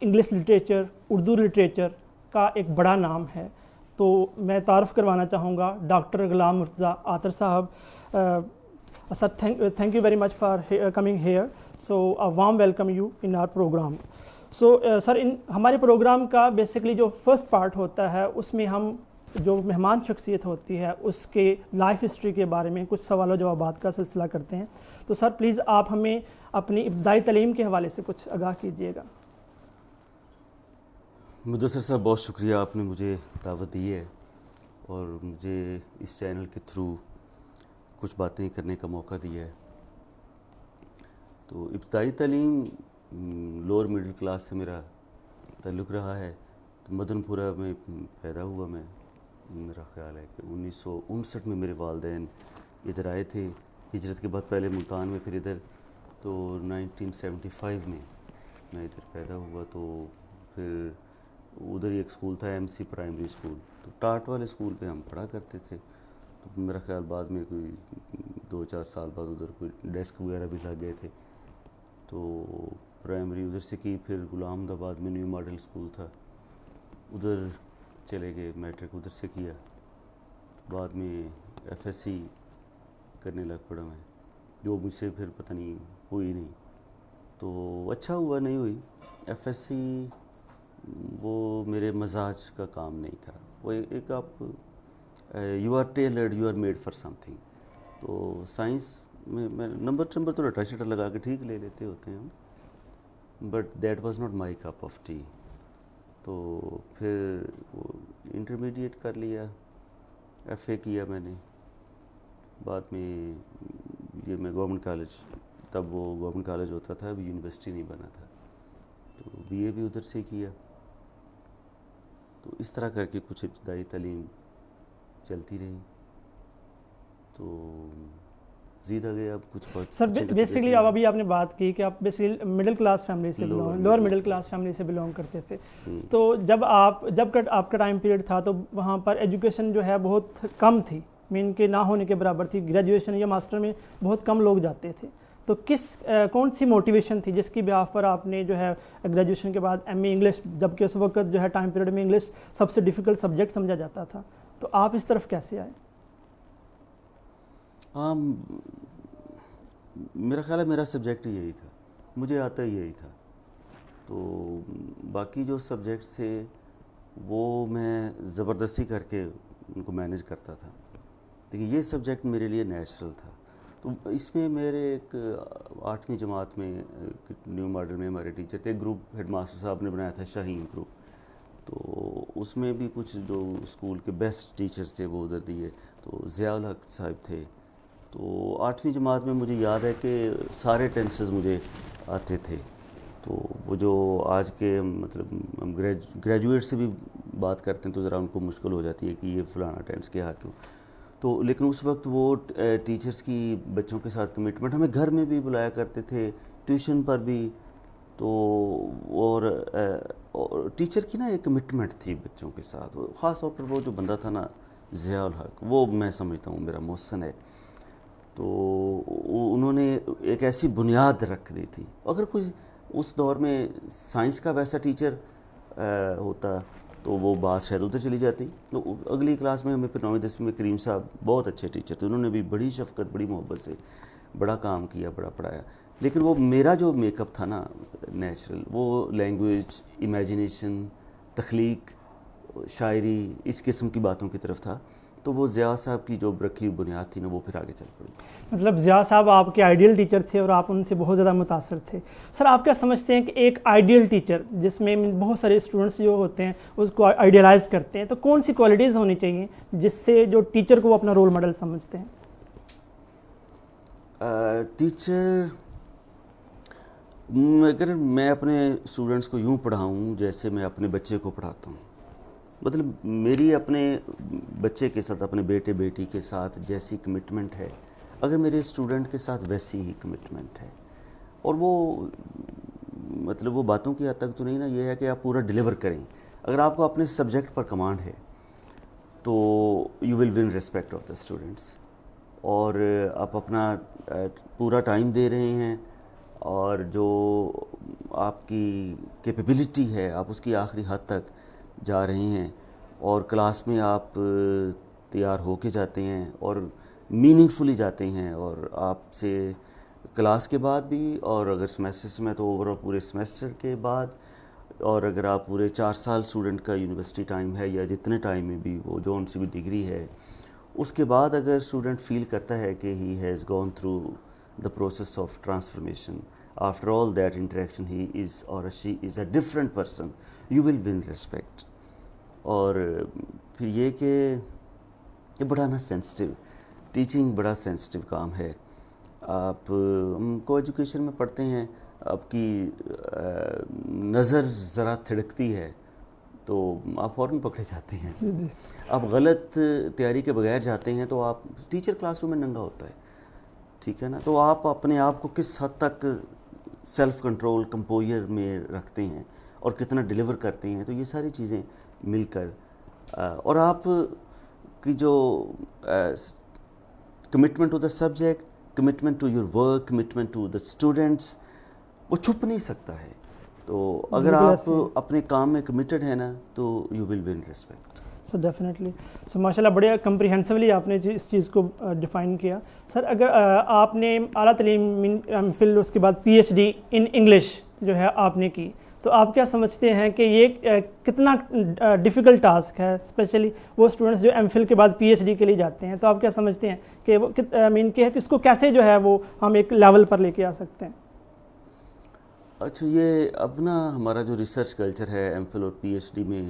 English literature, Urdu literature کا ایک بڑا نام ہے. تو میں تعارف کروانا چاہوں گا ڈاکٹر غلام مرتضیٰ عاطر صاحب. سر thank you very much for coming here. So a warm welcome you in our program. So سر ہمارے پروگرام کا بیسکلی جو فرسٹ پارٹ ہوتا ہے اس میں ہم جو مہمان شخصیت ہوتی ہے اس کے لائف ہسٹری کے بارے میں کچھ سوال و جوابات کا سلسلہ کرتے ہیں. تو سر پلیز آپ ہمیں اپنی ابتدائی تعلیم کے حوالے سے کچھ آگاہ کیجیے گا. مدثر صاحب بہت شکریہ، آپ نے مجھے دعوت دی ہے اور مجھے اس چینل کے تھرو کچھ باتیں کرنے کا موقع دیا ہے. تو ابتدائی تعلیم لوور مڈل کلاس سے میرا تعلق رہا ہے. مدن پورہ میں پیدا ہوا میں. میرا خیال ہے کہ 1959 میں میرے والدین ادھر آئے تھے ہجرت کے بعد، پہلے ملتان میں پھر ادھر. تو 1975 میں میں ادھر پیدا ہوا. تو پھر ادھر ہی ایک اسکول تھا ایم سی پرائمری اسکول، تو ٹاٹ والے اسکول پہ ہم پڑھا کرتے تھے. تو میرا خیال بعد میں کوئی 2-4 سال بعد ادھر کوئی ڈیسک وغیرہ بھی لگ گئے تھے. تو پرائمری ادھر سے کی. پھر غلام آباد میں نیو ماڈل اسکول تھا، ادھر چلے گئے. میٹرک ادھر سے کیا. بعد میں ایف ایس سی کرنے لگ پڑا میں، جو مجھ سے پھر پتہ نہیں ہوئی نہیں. تو اچھا ہوا نہیں ہوئی ایف ایس سی. وہ میرے مزاج کا کام نہیں تھا. وہ ایک آپ you are tailored, you are made for سم تھنگ. تو سائنس میں نمبر تو رٹا شٹا لگا کے ٹھیک لے لیتے ہوتے ہیں ہم، but that was not my cup of T. تو پھر انٹرمیڈیٹ کر لیا، ایف اے کیا میں نے. بعد میں یہ میں گورنمنٹ کالج، تب وہ گورنمنٹ کالج ہوتا تھا، ابھی یونیورسٹی نہیں بنا تھا. تو بی اے بھی ادھر سے کیا. تو اس طرح کر کے کچھ ابتدائی تعلیم چلتی رہی. تو زیدہ گئے. اب کچھ بات سر بیسکلی اب ابھی آپ نے بات کی کہ آپ بیسکلی مڈل کلاس فیملی سے لوور مڈل کلاس فیملی سے بلونگ کرتے تھے. تو جب آپ کا ٹائم پیریڈ تھا تو وہاں پر ایجوکیشن جو ہے بہت کم تھی، مین کے نہ ہونے کے برابر تھی. گریجویشن یا ماسٹر میں بہت کم لوگ جاتے تھے. تو کون سی موٹیویشن تھی جس کی بیاف پر آپ نے جو ہے گریجویشن کے بعد ایم اے انگلش، جبکہ اس وقت جو ہے ٹائم پیریڈ میں انگلش سب سے ڈیفیکلٹ سبجیکٹ سمجھا جاتا تھا، تو آپ اس طرف کیسے آئے؟ میرا خیال ہے میرا سبجیکٹ یہی تھا، مجھے آتا ہی یہی تھا. تو باقی جو سبجیکٹس تھے وہ میں زبردستی کر کے ان کو مینیج کرتا تھا، لیکن یہ سبجیکٹ میرے لیے نیچرل تھا. تو اس میں میرے ایک 8ویں جماعت میں نیو ماڈل میں ہمارے ٹیچر تھے. گروپ ہیڈ ماسٹر صاحب نے بنایا تھا شاہین گروپ. تو اس میں بھی کچھ جو اسکول کے بیسٹ ٹیچرز تھے وہ ادھر دیے. تو ضیاء الحق صاحب تھے. تو 8ویں جماعت میں مجھے یاد ہے کہ سارے ٹینسز مجھے آتے تھے. تو وہ جو آج کے مطلب ہم گریجویٹ سے بھی بات کرتے ہیں تو ذرا ان کو مشکل ہو جاتی ہے کہ یہ فلانا ٹینس کیا کیوں. تو لیکن اس وقت وہ ٹیچرز کی بچوں کے ساتھ کمٹمنٹ، ہمیں گھر میں بھی بلایا کرتے تھے، ٹیوشن پر بھی. تو اور ٹیچر کی نا ایک کمٹمنٹ تھی بچوں کے ساتھ. خاص طور پر وہ جو بندہ تھا نا ضیاء الحق، وہ میں سمجھتا ہوں میرا محسن ہے. تو انہوں نے ایک ایسی بنیاد رکھ دی تھی. اگر کوئی اس دور میں سائنس کا ویسا ٹیچر ہوتا تو وہ بات شاید ادھر چلی جاتی. تو اگلی کلاس میں ہمیں پھر 9ویں 10ویں میں کریم صاحب بہت اچھے ٹیچر تھے، انہوں نے بھی بڑی شفقت بڑی محبت سے بڑا کام کیا، بڑا پڑھایا. لیکن وہ میرا جو میک اپ تھا نا نیچرل، وہ لینگویج، امیجنیشن، تخلیق، شاعری، اس قسم کی باتوں کی طرف تھا. تو وہ ضیاء صاحب کی جو رکھی بنیاد تھی نا وہ پھر آگے چل پڑی. مطلب ضیاء صاحب آپ کے آئیڈیل ٹیچر تھے اور آپ ان سے بہت زیادہ متاثر تھے. سر آپ کیا سمجھتے ہیں کہ ایک آئیڈیل ٹیچر جس میں بہت سارے اسٹوڈنٹس جو ہوتے ہیں اس کو آئیڈیلائز کرتے ہیں، تو کون سی کوالٹیز ہونی چاہیے جس سے جو ٹیچر کو وہ اپنا رول ماڈل سمجھتے ہیں؟ ٹیچر، اگر میں اپنے اسٹوڈنٹس کو یوں پڑھاؤں جیسے میں اپنے بچے کو پڑھاتا ہوں، مطلب میری اپنے بچے کے ساتھ، اپنے بیٹے بیٹی کے ساتھ جیسی کمٹمنٹ ہے، اگر میرے اسٹوڈنٹ کے ساتھ ویسی ہی کمٹمنٹ ہے، اور وہ مطلب وہ باتوں کی حد تک تو نہیں نا، یہ ہے کہ آپ پورا ڈیلیور کریں. اگر آپ کو اپنے سبجیکٹ پر کمانڈ ہے تو you will win respect of the students. اور آپ اپنا پورا ٹائم دے رہے ہیں، اور جو آپ کی کیپیبلٹی ہے آپ اس کی آخری حد تک جا رہے ہیں اور کلاس میں آپ تیار ہو کے جاتے ہیں اور میننگ فلی جاتے ہیں، اور آپ سے کلاس کے بعد بھی، اور اگر سیمیسٹرس میں تو اوور آل پورے سیمیسٹر کے بعد، اور اگر آپ پورے 4 سال اسٹوڈنٹ کا یونیورسٹی ٹائم ہے یا جتنے ٹائم میں بھی وہ جو ان سے بھی ڈگری ہے، اس کے بعد اگر اسٹوڈنٹ فیل کرتا ہے کہ he has gone through the process of transformation, after all that interaction he is or she is a different person, you will win respect. اور پھر یہ کہ یہ بڑا نا سینسٹیو، ٹیچنگ بڑا سینسٹیو کام ہے. آپ ہم کو ایجوکیشن میں پڑھتے ہیں، آپ کی نظر ذرا تھڑکتی ہے تو آپ فوراً پکڑے جاتے ہیں. آپ غلط تیاری کے بغیر جاتے ہیں تو آپ ٹیچر کلاس روم میں ننگا ہوتا ہے، ٹھیک ہے نا، تو آپ اپنے آپ کو کس حد تک سیلف کنٹرول کمپوزر میں رکھتے ہیں اور کتنا ڈیلیور کرتے ہیں، تو یہ ساری چیزیں مل کر اور آپ کی جو commitment to the subject, commitment to your work, commitment to the students, وہ چھپ نہیں سکتا ہے. تو اگر آپ اپنے کام میں کمیٹڈ ہیں نا تو you will win respect. Sir definitely. So ماشاء اللہ بڑے کمپریہنسولی آپ نے اس چیز کو ڈیفائن کیا. سر اگر آپ نے اعلیٰ تعلیم ایم فل اس کے بعد P H D in English جو ہے آپ نے کی، تو آپ کیا سمجھتے ہیں کہ یہ کتنا ڈیفیکلٹ ٹاسک ہے، اسپیشلی وہ اسٹوڈنٹس جو ایم فل کے بعد پی ایچ ڈی کے لیے جاتے ہیں، تو آپ کیا سمجھتے ہیں کہ وہ کہ اس کو کیسے جو ہے وہ ہم ایک لیول پر لے کے آ سکتے ہیں؟ اچھا، یہ اب نا ہمارا جو ریسرچ کلچر ہے ایم فل اور پی ایچ ڈی میں،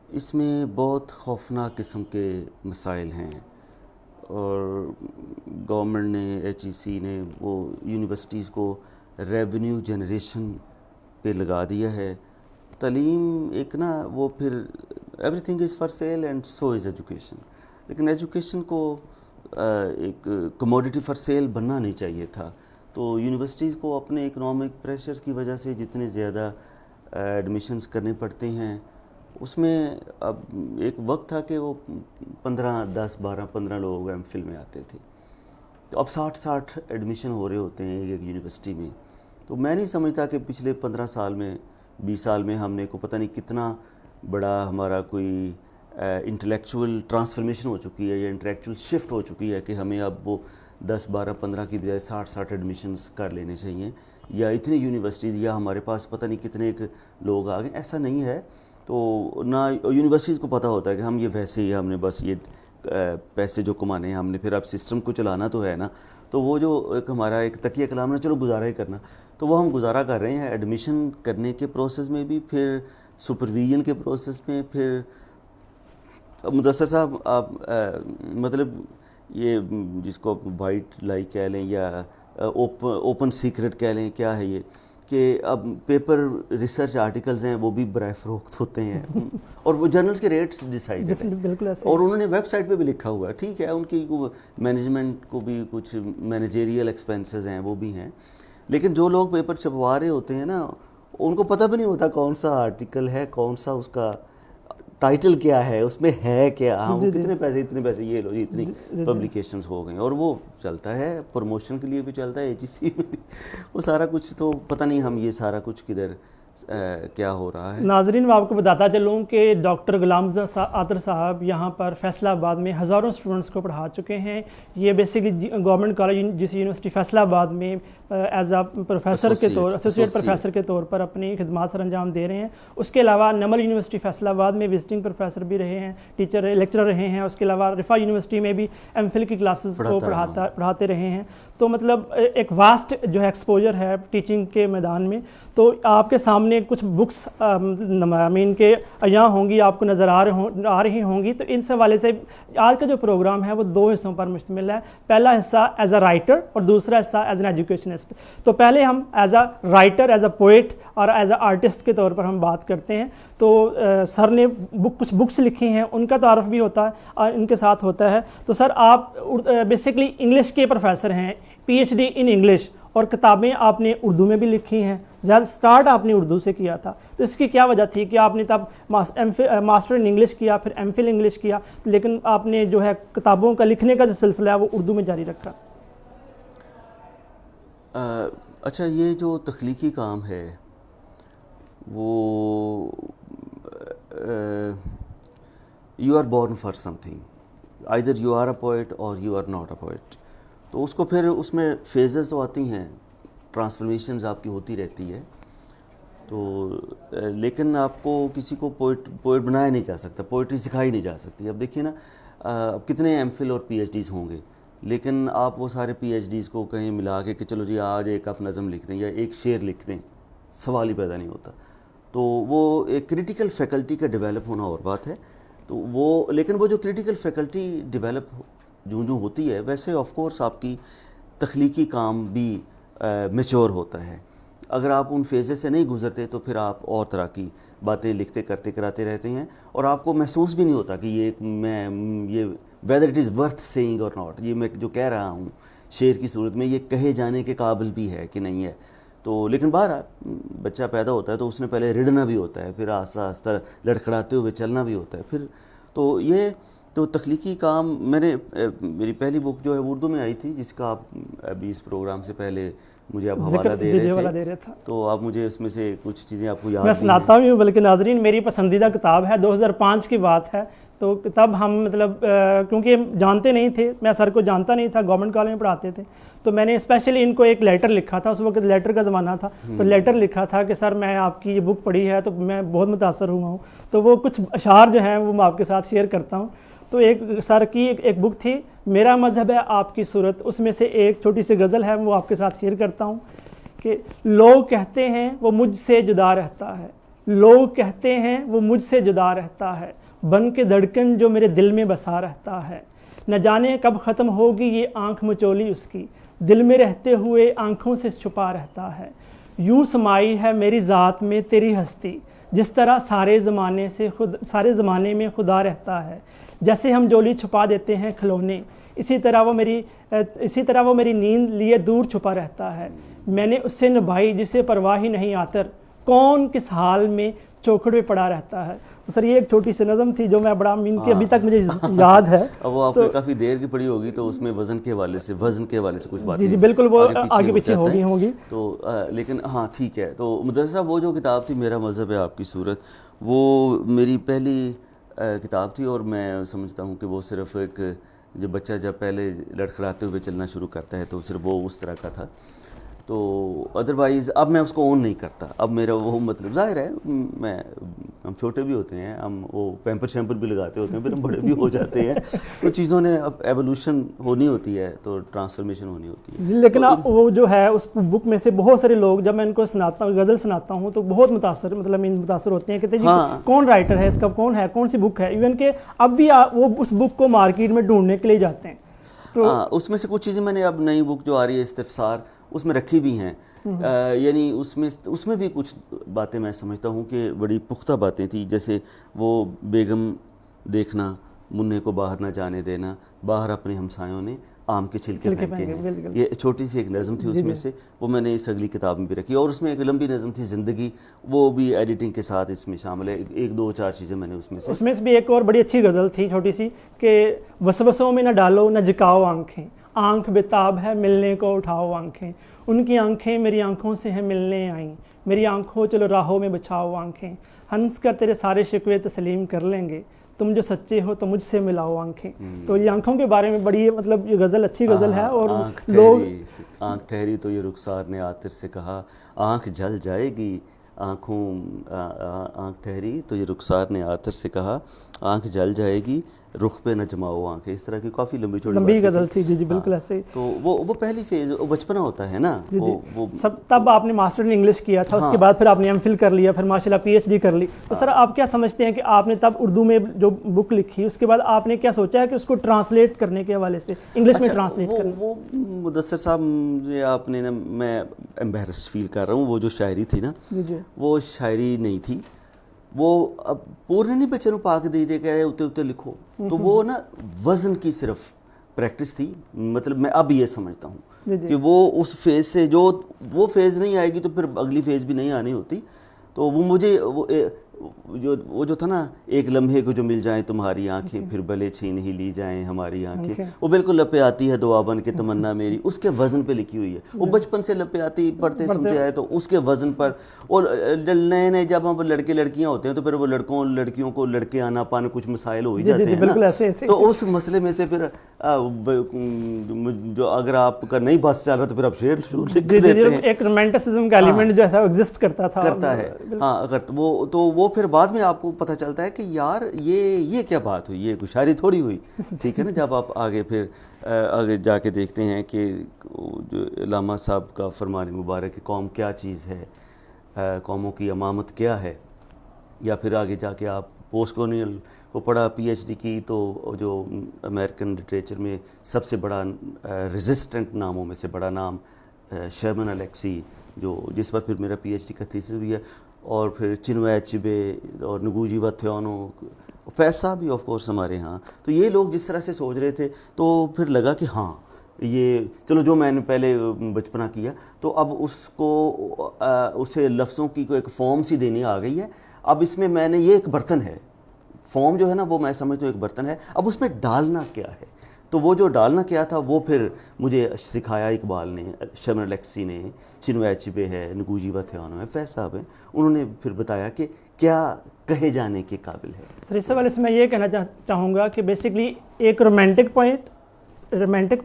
اس میں بہت خوفناک قسم کے مسائل ہیں، اور گورنمنٹ نے ایچ ای سی نے وہ یونیورسٹیز کو ریونیو جنریشن پہ لگا دیا ہے. تعلیم ایک نا وہ پھر every thing is for sale and so is education, لیکن ایجوکیشن کو ایک کموڈیٹی فار سیل بننا نہیں چاہیے تھا. تو یونیورسٹیز کو اپنے اکنامک پریشرز کی وجہ سے جتنے زیادہ ایڈمیشنز کرنے پڑتے ہیں، اس میں اب ایک وقت تھا کہ وہ 15 لوگ ایم فل میں آتے تھے، تو اب 60 ایڈمیشن ہو رہے ہوتے ہیں ایک یونیورسٹی میں. تو میں نہیں سمجھتا کہ پچھلے 15 سال میں 20 سال میں ہم نے کو پتہ نہیں کتنا بڑا ہمارا کوئی انٹلیکچول ٹرانسفارمیشن ہو چکی ہے یا انٹلیکچول شفٹ ہو چکی ہے کہ ہمیں اب وہ 10 12 15 کی بجائے 60 ایڈمیشنز کر لینے چاہیے، یا اتنی یونیورسٹیز یا ہمارے پاس پتہ نہیں کتنے ایک لوگ آ گئے. ایسا نہیں ہے. تو نہ یونیورسٹیز کو پتہ ہوتا ہے کہ ہم یہ ویسے ہی ہم نے بس یہ پیسے جو کمانے ہیں ہم نے، پھر اب سسٹم کو چلانا تو ہے نا. تو وہ جو ایک ہمارا ایک تکیہ کلام ہے، چلو گزارا ہی کرنا، تو وہ ہم گزارا کر رہے ہیں ایڈمیشن کرنے کے پروسیس میں بھی، پھر سپرویژن کے پروسیس میں. پھر مدثر صاحب آپ مطلب یہ جس کو وائٹ لائی کہہ لیں یا اوپن سیکرٹ کہہ لیں، کیا ہے یہ کہ اب پیپر ریسرچ آرٹیکلز ہیں وہ بھی برائے فروخت ہوتے ہیں اور وہ جرنلز کے ریٹس ڈیسائیڈ ہیں، اور انہوں نے ویب سائٹ پہ بھی لکھا ہوا ہے. ٹھیک ہے، ان کی مینجمنٹ کو بھی کچھ مینیجریل ایکسپینسز ہیں وہ بھی ہیں، لیکن جو لوگ پیپر چھپوا رہے ہوتے ہیں نا، ان کو پتہ بھی نہیں ہوتا کون سا آرٹیکل ہے، کون سا اس کا ٹائٹل کیا ہے، اس میں ہے کیا، ہاں کتنے پیسے یہ لو جی اتنی پبلیکیشنز ہو گئیں، اور وہ چلتا ہے پروموشن کے لیے بھی چلتا ہے ایچ ای سی میں بھی، وہ سارا کچھ. تو پتہ نہیں ہم یہ سارا کچھ کدھر کیا ہو رہا ہے. ناظرین میں آپ کو بتاتا چلوں کہ ڈاکٹر غلام مرتضیٰ عاطر صاحب یہاں پر فیصل آباد میں ہزاروں اسٹوڈنٹس کو پڑھا چکے ہیں. یہ بیسکلی گورنمنٹ کالج جس یونیورسٹی فیصل آباد میں ایز اے پروفیسر کے طور ایسوسیٹ پروفیسر کے طور پر اپنی خدمات سر انجام دے رہے ہیں. اس کے علاوہ نمل یونیورسٹی فیصل آباد میں وزٹنگ پروفیسر بھی رہے ہیں، ٹیچر لیکچرر رہے ہیں. اس کے علاوہ رفا یونیورسٹی میں بھی ایم فل کی کلاسز کو پڑھاتے رہے ہیں. تو مطلب ایک واسٹ جو ہے ایکسپوجر ہے ٹیچنگ کے میدان میں. تو آپ کے سامنے کچھ بکس مین کے عیاں ہوں گی، آپ کو نظر آ رہی ہوں گی. تو ان سے حوالے سے آج کا جو پروگرام ہے وہ 2 حصوں پر مشتمل ہے. پہلا حصہ ایز اے رائٹر اور دوسرا حصہ ایز این ایجوکیشنسٹ. تو پہلے ہم as a writer, as a poet اور ایز اے آرٹسٹ کے طور پر ہم بات کرتے ہیں. تو سر نے کچھ بکس لکھی ہیں، ان کا تعارف بھی ہوتا ہے اور ان کے ساتھ ہوتا ہے. تو سر آپ بیسکلی انگلش کے پروفیسر ہیں، P H D in English, اور کتابیں آپ نے اردو میں بھی لکھی ہیں. زیادہ سٹارٹ آپ نے اردو سے کیا تھا، تو اس کی کیا وجہ تھی کہ آپ نے تب ماسٹر ان انگلش کیا، پھر ایم فل انگلش کیا، لیکن آپ نے جو ہے کتابوں کا لکھنے کا جو سلسلہ ہے وہ اردو میں جاری رکھا؟ اچھا یہ جو تخلیقی کام ہے وہ you are born for some thing, either you are a poet or you are not a poet. تو اس کو پھر اس میں فیزز تو آتی ہیں، ٹرانسفارمیشنز آپ کی ہوتی رہتی ہے. تو لیکن آپ کو کسی کو پوئٹ بنایا نہیں جا سکتا، پوئٹری سکھائی نہیں جا سکتی. اب دیکھیے نا اب کتنے ایم فل اور پی ایچ ڈیز ہوں گے، لیکن آپ وہ سارے پی ایچ ڈیز کو کہیں ملا کے کہ چلو جی آج ایک آپ نظم لکھ دیں یا ایک شعر لکھ دیں، سوال ہی پیدا نہیں ہوتا. تو وہ ایک کریٹیکل فیکلٹی کا ڈیولپ ہونا اور بات ہے. تو وہ لیکن وہ جو کریٹیکل فیکلٹی ڈیولپ جو ہوتی ہے، ویسے آف کورس آپ کی تخلیقی کام بھی میچور ہوتا ہے. اگر آپ ان فیزز سے نہیں گزرتے تو پھر آپ اور طرح کی باتیں لکھتے کرتے کراتے رہتے ہیں، اور آپ کو محسوس بھی نہیں ہوتا کہ یہ whether it is worth seeing or not, یہ میں جو کہہ رہا ہوں شعر کی صورت میں یہ کہے جانے کے قابل بھی ہے کہ نہیں ہے. تو لیکن بہرحال بچہ پیدا ہوتا ہے تو اس نے پہلے رڑنا بھی ہوتا ہے، پھر آہستہ آہستہ لڑکھڑاتے ہوئے چلنا بھی ہوتا ہے. پھر تو یہ تو تخلیقی کام میری پہلی بک جو ہے اردو میں آئی تھی، جس کا آپ ابھی اس پروگرام سے پہلے مجھے آپ حوالہ دے رہے تھے، تو آپ مجھے اس میں سے کچھ چیزیں آپ کو یاد میں سناتا ہوں. بلکہ ناظرین میری پسندیدہ کتاب ہے، 2005 کی بات ہے. تو تب ہم مطلب کیونکہ جانتے نہیں تھے، میں سر کو جانتا نہیں تھا، گورنمنٹ کالج میں پڑھاتے تھے، تو میں نے اسپیشلی ان کو ایک لیٹر لکھا تھا. اس وقت لیٹر کا زمانہ تھا، تو لیٹر لکھا تھا کہ سر میں آپ کی یہ بک پڑھی ہے تو میں بہت متاثر ہوا ہوں. تو وہ کچھ اشعار جو ہیں وہ میں آپ کے ساتھ شیئر کرتا ہوں. تو ایک سر کی ایک بک تھی، میرا مذہب ہے آپ کی صورت، اس میں سے ایک چھوٹی سی غزل ہے، وہ آپ کے ساتھ شیئر کرتا ہوں کہ لوگ کہتے ہیں وہ مجھ سے جدا رہتا ہے، لوگ کہتے ہیں وہ مجھ سے جدا رہتا ہے، بن کے دھڑکن جو میرے دل میں بسا رہتا ہے. نہ جانے کب ختم ہوگی یہ آنکھ مچولی اس کی، دل میں رہتے ہوئے آنکھوں سے چھپا رہتا ہے. یوں سمائی ہے میری ذات میں تیری ہستی، جس طرح سارے زمانے میں خدا رہتا ہے. جیسے ہم جولی چھپا دیتے ہیں کھلونے، اسی طرح وہ میری نیند لیے دور چھپا رہتا ہے. میں نے اس سے نبھائی جسے پرواہ ہی نہیں آتر، کون کس حال میں چوکھڑ پہ پڑا رہتا ہے. سر یہ ایک چھوٹی سی نظم تھی جو میں بڑا مین کی ابھی تک مجھے یاد ہے. اب وہ آپ نے کافی دیر کی پڑھی ہوگی تو اس میں وزن کے حوالے سے کچھ باتیں جی بالکل وہ آگے پیچھے ہوگی تو لیکن ہاں ٹھیک ہے. تو مدثر صاحب وہ جو کتاب تھی میرا مذہب ہے آپ کی صورت، وہ میری پہلی کتاب تھی، اور میں سمجھتا ہوں کہ وہ صرف ایک جو بچہ جب پہلے لڑکھڑاتے ہوئے چلنا شروع کرتا ہے تو صرف وہ اس طرح کا تھا. تو ادروائز اب میں اس کو اون نہیں کرتا. اب میرا وہ مطلب ظاہر ہے ہم چھوٹے بھی ہوتے ہیں، ہم وہ پیمپر شیمپر بھی لگاتے ہوتے ہیں، پھر ہم بڑے بھی ہو جاتے ہیں. تو چیزوں نے اب ایوولوشن ہونی ہوتی ہے، تو ٹرانسفارمیشن ہونی ہوتی ہے. لیکن وہ جو ہے اس بک میں سے بہت سارے لوگ جب میں ان کو سناتا ہوں، غزل سناتا ہوں، تو بہت متاثر ہوتے ہیں، کہتے ہیں جی کون رائٹر ہے اس کا، کون ہے، کون سی بک ہے. ایون کہ اب بھی وہ اس بک کو مارکیٹ میں ڈھونڈنے کے لیے جاتے ہیں. تو اس میں سے کچھ چیزیں میں نے اب نئی بک جو آ رہی ہے استفسار، اس میں رکھی بھی ہیں. یعنی اس میں بھی کچھ باتیں میں سمجھتا ہوں کہ بڑی پختہ باتیں تھیں، جیسے وہ بیگم دیکھنا، منع کو باہر نہ جانے دینا، باہر اپنے ہمسایوں نے آم کے چھلکے پھینکے ہیں. یہ چھوٹی سی ایک نظم تھی اس میں سے، وہ میں نے اس اگلی کتاب میں بھی رکھی. اور اس میں ایک لمبی نظم تھی زندگی، وہ بھی ایڈیٹنگ کے ساتھ اس میں شامل ہے. ایک دو چار چیزیں میں نے اس میں بھی ایک اور بڑی اچھی غزل تھی چھوٹی سی کہ وسوسوں میں نہ ڈالو نہ جھکاؤ آنکھیں، آنکھ بےتاب ہے ملنے کو اٹھاؤ آنکھیں، ان کی آنکھیں میری آنکھوں سے ہیں ملنے آئیں، میری آنکھوں چلو راہوں میں بچھاؤ آنکھیں، ہنس کر تیرے سارے شکوے تسلیم کر لیں گے، تم جو سچے ہو تو مجھ سے ملاؤ آنکھیں. تو یہ آنکھوں کے بارے میں بڑی مطلب یہ غزل اچھی غزل ہے. اور لوگ آنکھ ٹھہری تو یہ رخسار نے آتر سے کہا، آنکھ جل جائے گی آنکھ ٹھہری تو یہ رخسار نے آتر سے کہا، آنکھ جل جائے گی رخ پہ نہ جماؤ آنکھیں. اس طرح کی کافی لمبی غزل تھی. جی بالکل ایسے. تو وہ پہلی فیز وہ بچپنا ہوتا ہے نا. سب تب آپ نے ماسٹر ان انگلش کیا تھا، اس کے بعد پھر آپ نے ایم فل کر لیا، پھر ماشاء اللہ پی ایچ ڈی کر لی. تو سر آپ کیا سمجھتے ہیں کہ آپ نے تب اردو میں جو بک لکھی اس کے بعد آپ نے کیا سوچا ہے کہ اس کو ٹرانسلیٹ کرنے کے حوالے سے انگلش میں ٹرانسلیٹ کرنا؟ وہ مدثر صاحب یہ آپ نے میں امبیرس فیل کر رہا ہوں، وہ جو شاعری تھی نا وہ شاعری نہیں تھی، وہ اب پورے نہیں بچے نو پا کے دے دے کہ اتے اتے لکھو. تو وہ نا وزن کی صرف پریکٹس تھی. مطلب میں اب یہ سمجھتا ہوں کہ وہ اس فیز سے جو وہ فیز نہیں آئے گی تو پھر اگلی فیز بھی نہیں آنی ہوتی. تو وہ مجھے وہ جو تھا نا ایک لمحے کو جو مل جائیں تمہاری آنکھیں پھر بھلے چھین ہی لی جائیں ہماری آنکھیں, وہ بالکل لپے آتی ہے دعا بن کے تمنا میری, اس کے وزن پہ لکھی ہوئی ہے. وہ بچپن سے لپے آتی پڑھتے سنتے آئے تو اس کے وزن پر. اور نئے نئے جب ہم لڑکے لڑکیاں ہوتے ہیں تو پھر وہ لڑکیوں کو لڑکے آنا پانے کچھ مسائل ہو ہی جاتے ہیں نا, تو اس مسئلے میں سے پھر جو اگر آپ کا نہیں بس چل رہا تو پھر آپ شعر لکھ دیتے ہیں. ایک رومانٹسزم کا ایلیمنٹ جو ہے ایگزسٹ کرتا ہے. ہاں اگر وہ پھر بعد میں آپ کو پتہ چلتا ہے کہ یار یہ کیا بات ہوئی, یہ کوئی شاعری تھوڑی ہوئی, ٹھیک ہے نا. جب آپ آگے جا کے دیکھتے ہیں کہ جو علامہ صاحب کا فرمان مبارک ہے قوم کیا چیز ہے, قوموں کی امامت کیا ہے, یا پھر آگے جا کے آپ پوسٹ کولونیل کو پڑھا, پی ایچ ڈی کی, تو جو امریکن لٹریچر میں سب سے بڑا ریزسٹنٹ ناموں میں سے بڑا نام شرمن الیکسی, جس پر پھر میرا پی ایچ ڈی کا تھیسس بھی ہے, اور پھر چنوے اچیبے اور نگوجی وتھیانو, فیض صاحب بھی آف کورس ہمارے ہاں. تو یہ لوگ جس طرح سے سوچ رہے تھے تو پھر لگا کہ ہاں یہ چلو جو میں نے پہلے بچپنا کیا تو اب اسے لفظوں کی کوئی ایک فارم سی دینی آ گئی ہے. اب اس میں نے یہ ایک برتن ہے, فارم جو ہے نا وہ میں سمجھتا ہوں ایک برتن ہے, اب اس میں ڈالنا کیا ہے. تو وہ جو ڈالنا کیا تھا وہ پھر مجھے سکھایا اقبال نے, شرمن الیکسی نے, چنوے اچیبے ہے, نگوجی وتھیانو ہے, فیض صاحب ہیں, انہوں نے پھر بتایا کہ کیا کہے جانے کے قابل ہے. سر اس حوالے سے میں یہ کہنا چاہوں گا کہ بیسکلی ایک رومانٹک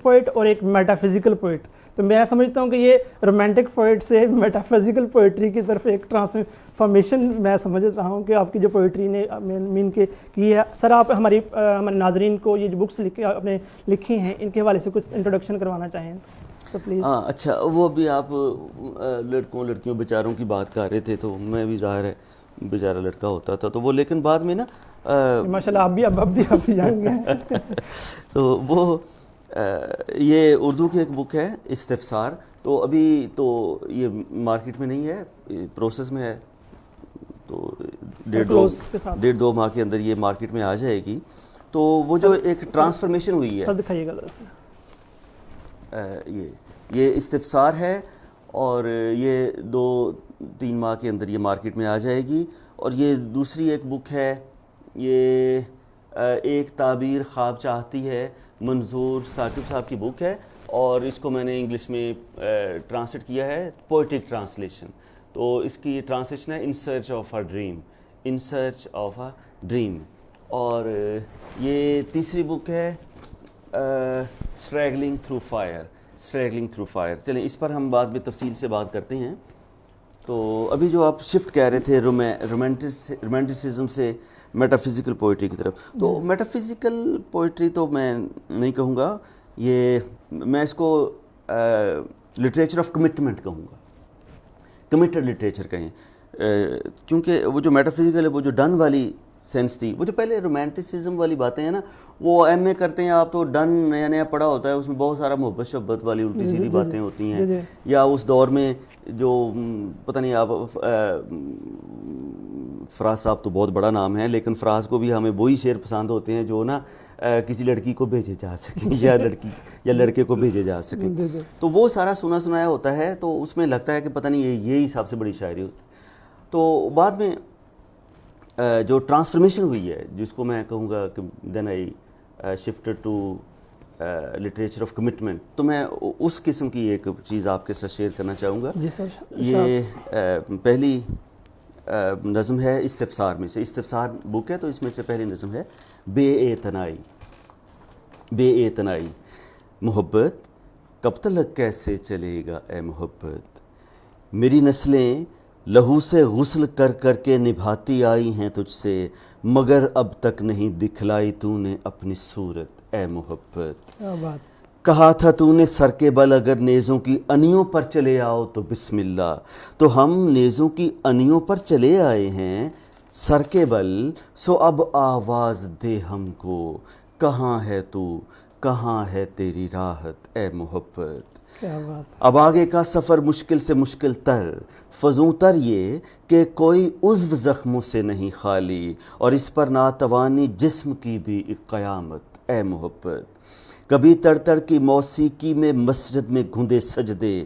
پوئٹ اور ایک میٹا فزیکل پوئٹ, تو میں سمجھتا ہوں کہ یہ رومانٹک پوئٹ سے میٹا فزیکل پوئٹری کی طرف ایک ٹرانسفارمیشن میں سمجھ رہا ہوں کہ آپ کی جو پوئٹری نے مین کی ہے. سر آپ ہمارے ناظرین کو یہ جو بکس آپ نے لکھی ہیں ان کے حوالے سے کچھ انٹروڈکشن کروانا چاہیں تو پلیز. ہاں اچھا, وہ بھی آپ لڑکیوں بیچاروں کی بات کر رہے تھے تو میں بھی ظاہر ہے بیچارہ لڑکا ہوتا تھا تو وہ, لیکن بعد میں نا ماشاء اللہ آپ بھی جان گے. تو وہ یہ اردو کی ایک بک ہے استفسار, تو ابھی تو یہ مارکیٹ میں نہیں ہے, پروسیس میں ہے, تو 1.5-2 ماہ کے اندر یہ مارکیٹ میں آ جائے گی. تو وہ جو ایک ٹرانسفارمیشن ہوئی ہے, دکھائیے گا یہ استفسار ہے, اور یہ 2-3 ماہ کے اندر یہ مارکیٹ میں آ جائے گی. اور یہ دوسری ایک بک ہے, یہ ایک تعبیر خواب چاہتی ہے, منظور ثاقب صاحب کی بک ہے, اور اس کو میں نے انگلش میں ٹرانسلیٹ کیا ہے, پوئٹک ٹرانسلیشن. تو اس کی ٹرانسلیشن ہے in search of a dream. اور یہ تیسری بک ہے اسٹریگلنگ تھرو فائر. چلیں اس پر ہم بعد میں تفصیل سے بات کرتے ہیں. تو ابھی جو آپ شفٹ کہہ رہے تھے رومانٹسزم سے میٹا فزیکل پوئٹری کی طرف, تو میٹا فزیکل پوئٹری تو میں نہیں کہوں گا, یہ میں اس کو لٹریچر آف کمٹمنٹ کہوں گا, کمیٹڈ لٹریچر کہیں, کیونکہ وہ جو میٹا فزیکل ہے وہ جو ڈن والی سینس تھی, وہ جو پہلے رومانٹسزم والی باتیں ہیں نا, وہ ایم اے کرتے ہیں آپ تو ڈن نیا پڑھا ہوتا ہے, اس میں بہت سارا محبت شبت والی الٹی سیدھی باتیں ہوتی ہیں, یا اس دور میں جو پتہ نہیں آپ فراز صاحب تو بہت بڑا نام ہے, لیکن فراز کو بھی ہمیں وہی شعر پسند ہوتے ہیں جو نا کسی لڑکی کو بھیجے جا سکیں یا لڑکے کو بھیجے جا سکیں. تو وہ سارا سنایا ہوتا ہے, تو اس میں لگتا ہے کہ پتہ نہیں یہی سب سے بڑی شاعری ہوتی. تو بعد میں جو ٹرانسفارمیشن ہوئی ہے, جس کو میں کہوں گا کہ then I shifted to literature of commitment, تو میں اس قسم کی ایک چیز آپ کے ساتھ شیئر کرنا چاہوں گا. یہ پہلی نظم ہے استفسار میں سے, استفسار بک ہے تو اس میں سے پہلی نظم ہے بے اعتنائی. محبت کب تلک کیسے چلے گا اے محبت, میری نسلیں لہو سے غسل کر کر کے نبھاتی آئی ہیں تجھ سے, مگر اب تک نہیں دکھلائی تو نے اپنی صورت اے محبت. کہا تھا تو نے سر کے بل اگر نیزوں کی انیوں پر چلے آؤ تو بسم اللہ, تو ہم نیزوں کی انیوں پر چلے آئے ہیں سر کے بل, سو اب آواز دے ہم کو, کہاں ہے تو, کہاں ہے تیری راحت اے محبت. اب آگے کا سفر مشکل سے مشکل تر, فزوں تر یہ کہ کوئی عضو زخموں سے نہیں خالی, اور اس پر ناتوانی جسم کی بھی ایک قیامت اے محبت. کبھی تڑ تڑ کی موسیقی میں مسجد میں گھندے سجدے,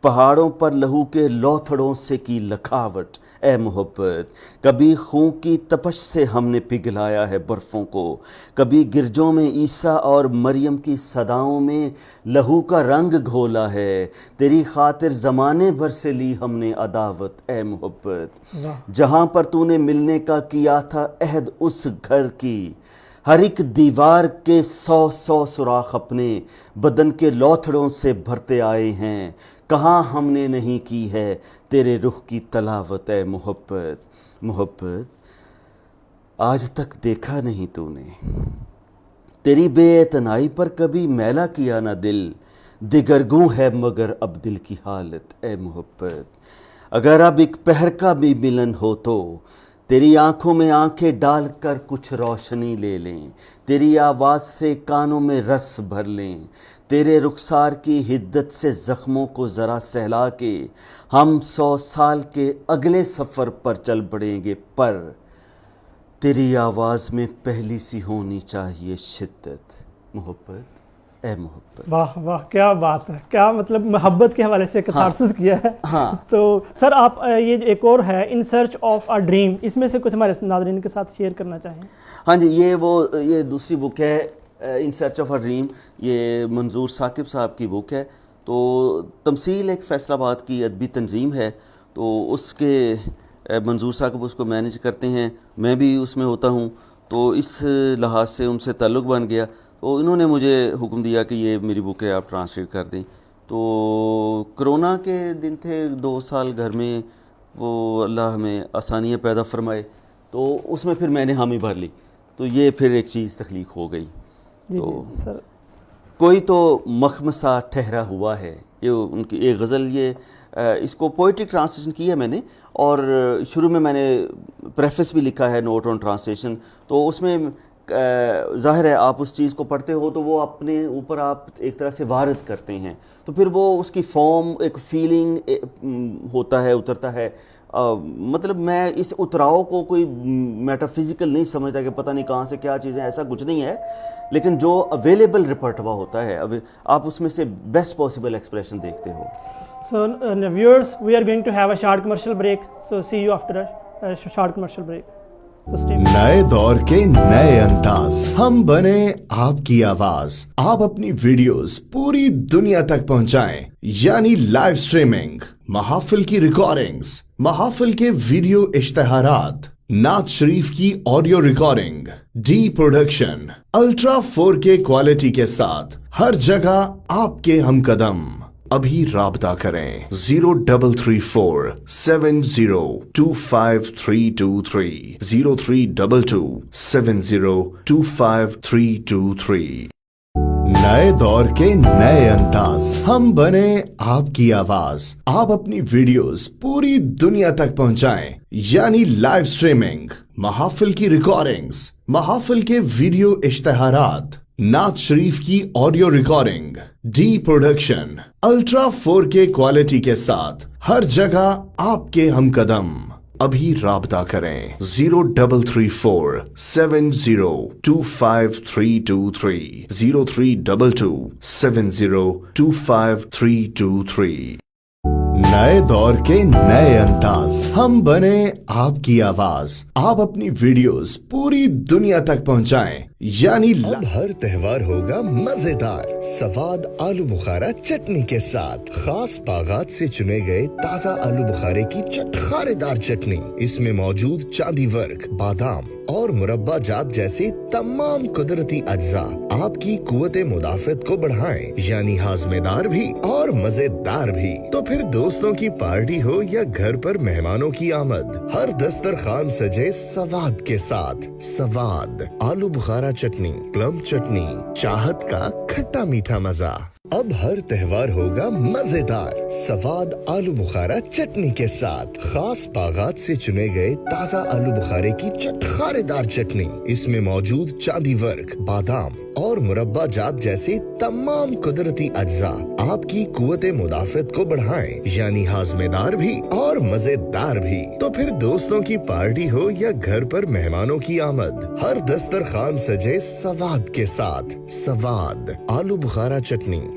پہاڑوں پر لہو کے لوتھڑوں سے کی لکھاوٹ اے محبت، کبھی خون کی تپش سے ہم نے پگھلایا ہے برفوں کو، کبھی گرجوں میں عیسیٰ اور مریم کی صداؤں میں لہو کا رنگ گھولا ہے، تیری خاطر زمانے بھر سے لی ہم نے عداوت اے محبت، جہاں پر تو نے ملنے کا کیا تھا عہد اس گھر کی، ہر ایک دیوار کے 100 سوراخ اپنے بدن کے لوتھڑوں سے بھرتے آئے ہیں، کہاں ہم نے نہیں کی ہے تیرے رخ کی تلاوت اے محبت، محبت آج تک دیکھا نہیں تو نے، تیری بے اعتنائی پر کبھی میلا کیا نہ دل، دگرگوں ہے مگر اب دل کی حالت اے محبت، اگر اب ایک پہر کا بھی ملن ہو تو تیری آنکھوں میں آنکھیں ڈال کر کچھ روشنی لے لیں، تیری آواز سے کانوں میں رس بھر لیں، تیرے رخسار کی حدت سے زخموں کو ذرا سہلا کے ہم 100 سال کے اگلے سفر پر چل پڑیں گے، پر تیری آواز میں پہلی سی ہونی چاہیے شدت، محبت اے محبت۔ واہ واہ، کیا بات ہے، کیا مطلب محبت کے حوالے سے کتھارسس کیا ہے۔ ہاں تو سر آپ یہ ایک اور ہے in search of a dream, اس میں سے کچھ ہمارے ناظرین کے ساتھ شیئر کرنا چاہیں؟ ہاں جی، یہ دوسری بک ہے in search of a dream, یہ منظور ثاقب صاحب کی بک ہے۔ تو تمثیل ایک فیصل آباد کی ادبی تنظیم ہے، تو اس کے منظور ثاقب اس کو مینیج کرتے ہیں، میں بھی اس میں ہوتا ہوں، تو اس لحاظ سے ان سے تعلق بن گیا، تو انہوں نے مجھے حکم دیا کہ یہ میری بک ہے، آپ ٹرانسلیٹ کر دیں۔ تو کرونا کے دن تھے، 2 سال گھر میں، وہ اللہ ہمیں آسانیاں پیدا فرمائے، تو اس میں پھر میں نے حامی بھر لی، تو یہ پھر ایک چیز تخلیق ہو گئی۔ تو سر کوئی تو مخمصہ ٹھہرا ہوا ہے، یہ ان کی ایک غزل، یہ اس کو پوئٹرک ٹرانسلیشن کی ہے میں نے، اور شروع میں نے پریفس بھی لکھا ہے، نوٹ آن ٹرانسلیشن، تو اس میں ظاہر ہے آپ اس چیز کو پڑھتے ہو تو وہ اپنے اوپر آپ ایک طرح سے وارد کرتے ہیں، تو پھر وہ اس کی فارم ایک فیلنگ ہوتا ہے، اترتا ہے۔ مطلب میں اس اتراؤ کو کوئی میٹا فزیکل نہیں سمجھتا کہ پتہ نہیں کہاں سے کیا چیزیں، ایسا کچھ نہیں ہے، لیکن جو اویلیبل ریپرٹوا ہوتا ہے اب آپ اس میں سے بیسٹ پاسبل ایکسپریشن دیکھتے ہو۔ So viewers, we are going to have a short commercial break, so see you after a short commercial break. So stay tuned. نئے دور کے نئے انداز، ہم بنے آپ کی آواز، آپ اپنی ویڈیوز پوری دنیا تک پہنچائیں، یعنی لائیو سٹریمنگ، محافل کی ریکارڈنگز، محافل کے ویڈیو اشتہارات، نعت شریف کی audio recording, D production, ultra 4K quality کے ساتھ، ہر جگہ آپ کے ہم قدم۔ ابھی رابطہ کریں 0334 7025 323 0322 7025 نئے دور کے نئے انداز، ہم بنے آپ کی آواز، آپ اپنی ویڈیوز پوری دنیا تک پہنچائیں، یعنی لائیو سٹریمنگ، محافل کی ریکارڈنگز، محافل کے ویڈیو اشتہارات، نعت شریف کی audio recording, D production, ultra 4K quality کے ساتھ، ہر جگہ آپ کے ہم قدم۔ ابھی رابطہ کریں 0334 7025 323 0322 7025 323 نئے دور کے نئے انداز، ہم بنے آپ کی آواز، آپ اپنی ویڈیوز پوری دنیا تک پہنچائیں، یعنی اب ہر تہوار ہوگا مزیدار سواد آلو بخارا چٹنی کے ساتھ، خاص باغات سے چنے گئے تازہ آلو بخارے کی چٹخارے دار چٹنی، اس میں موجود چاندی ورک، بادام اور مربع جات جیسے تمام قدرتی اجزاء آپ کی قوت مدافعت کو بڑھائیں، یعنی ہاضمے دار بھی اور مزیدار بھی۔ تو پھر دوستوں کی پارٹی ہو یا گھر پر مہمانوں کی آمد، ہر دسترخوان سجے سواد کے ساتھ۔ سواد آلو بخارا چٹنی، پلم چٹنی، چاہت کا کھٹا میٹھا مزہ۔ اب ہر تہوار ہوگا مزیدار سواد آلو بخارا چٹنی کے ساتھ، خاص باغات سے چنے گئے تازہ آلو بخارے کی چٹخارے دار چٹنی، اس میں موجود چاندی ورک، بادام اور مربع جات جیسے تمام قدرتی اجزاء آپ کی قوت مدافعت کو بڑھائیں، یعنی ہاضمے دار بھی اور مزیدار بھی۔ تو پھر دوستوں کی پارٹی ہو یا گھر پر مہمانوں کی آمد، ہر دسترخوان سجے سواد کے ساتھ۔ سواد آلو بخارا چٹنی،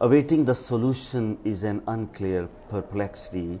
Awaiting the solution is an unclear perplexity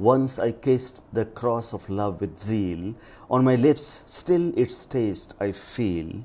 Once I kissed the cross of love with zeal, on my lips still its taste I feel.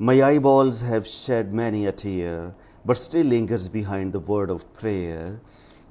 My eyeballs have shed many a tear, but still lingers behind the word of prayer.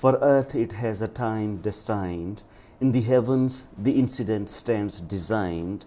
For earth it has a time destined, in the heavens the incident stands designed.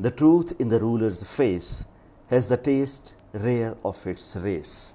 the truth in the ruler's face has the taste rare of its race.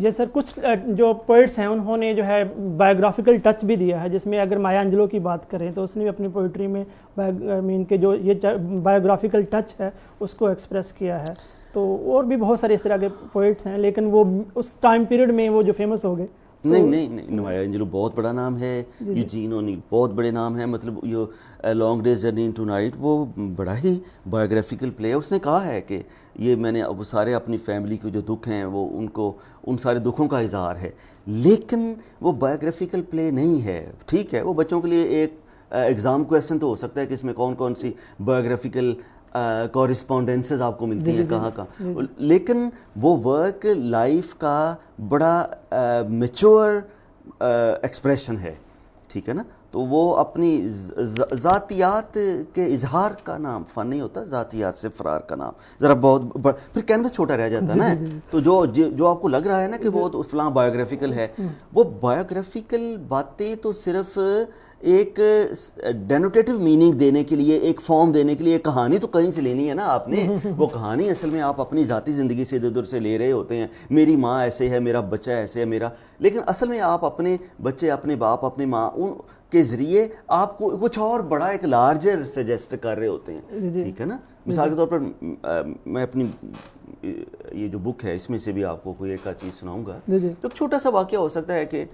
یہ سر کچھ جو poets ہیں انہوں نے جو ہے biographical touch بھی دیا ہے، جس میں اگر مایا انجلو کی بات کریں تو اس نے بھی اپنی پوئٹری میں مین کے جو یہ بایوگرافیکل ٹچ ہے اس کو ایکسپریس کیا ہے. تو اور بھی بہت سارے اس طرح کے پوئٹس ہیں، لیکن وہ اس ٹائم پیریڈ میں وہ جو فیمس ہو گئے. نہیں مایا انجلو بہت بڑا نام ہے، یوجین اونیل بہت بڑے نام ہیں. مطلب یہ long day's journey into night وہ بڑا ہی بایوگرافیکل پلے ہے. اس نے کہا ہے کہ یہ میں نے وہ سارے اپنی فیملی کے جو دکھ ہیں وہ ان سارے دکھوں کا اظہار ہے، لیکن وہ بایوگرافیکل پلے نہیں ہے. ٹھیک ہے، وہ بچوں کے لیے ایک ایگزام کویسچن تو ہو سکتا ہے کہ اس میں کون کون سی بایوگرافیکل کورسپونڈنسز آپ کو ملتی ہیں کہاں کہاں، لیکن وہ ورک لائف کا بڑا میچور ایکسپریشن ہے. ٹھیک ہے نا، تو وہ اپنی ذاتیات کے اظہار کا نام فن نہیں ہوتا، ذاتیات سے فرار کا نام ذرا بہت پھر کینوس چھوٹا رہ جاتا ہے نا. تو جو آپ کو لگ رہا ہے نا کہ وہ فلاں بایوگرافیکل ہے، وہ بایوگرافیکل باتیں تو صرف ایک ڈینوٹیٹو میننگ دینے کے لیے، ایک فارم دینے کے لیے، ایک کہانی تو کہیں سے لینی ہے نا آپ نے. وہ کہانی اصل میں آپ اپنی ذاتی زندگی سے ادھر ادھر سے لے رہے ہوتے ہیں. میری ماں ایسے ہے، میرا بچہ ایسے ہے میرا، لیکن اصل میں آپ اپنے بچے، اپنے باپ، اپنی ماں ان کے ذریعے آپ کو کچھ اور بڑا ایک لارجر سجیسٹ کر رہے ہوتے ہیں. ٹھیک ہے نا. مثال کے طور پر میں اپنی یہ جو بک ہے اس میں سے بھی آپ کو کوئی ایک چیز سناؤں گا. تو ایک چھوٹا سا واقعہ ہو سکتا ہے کہ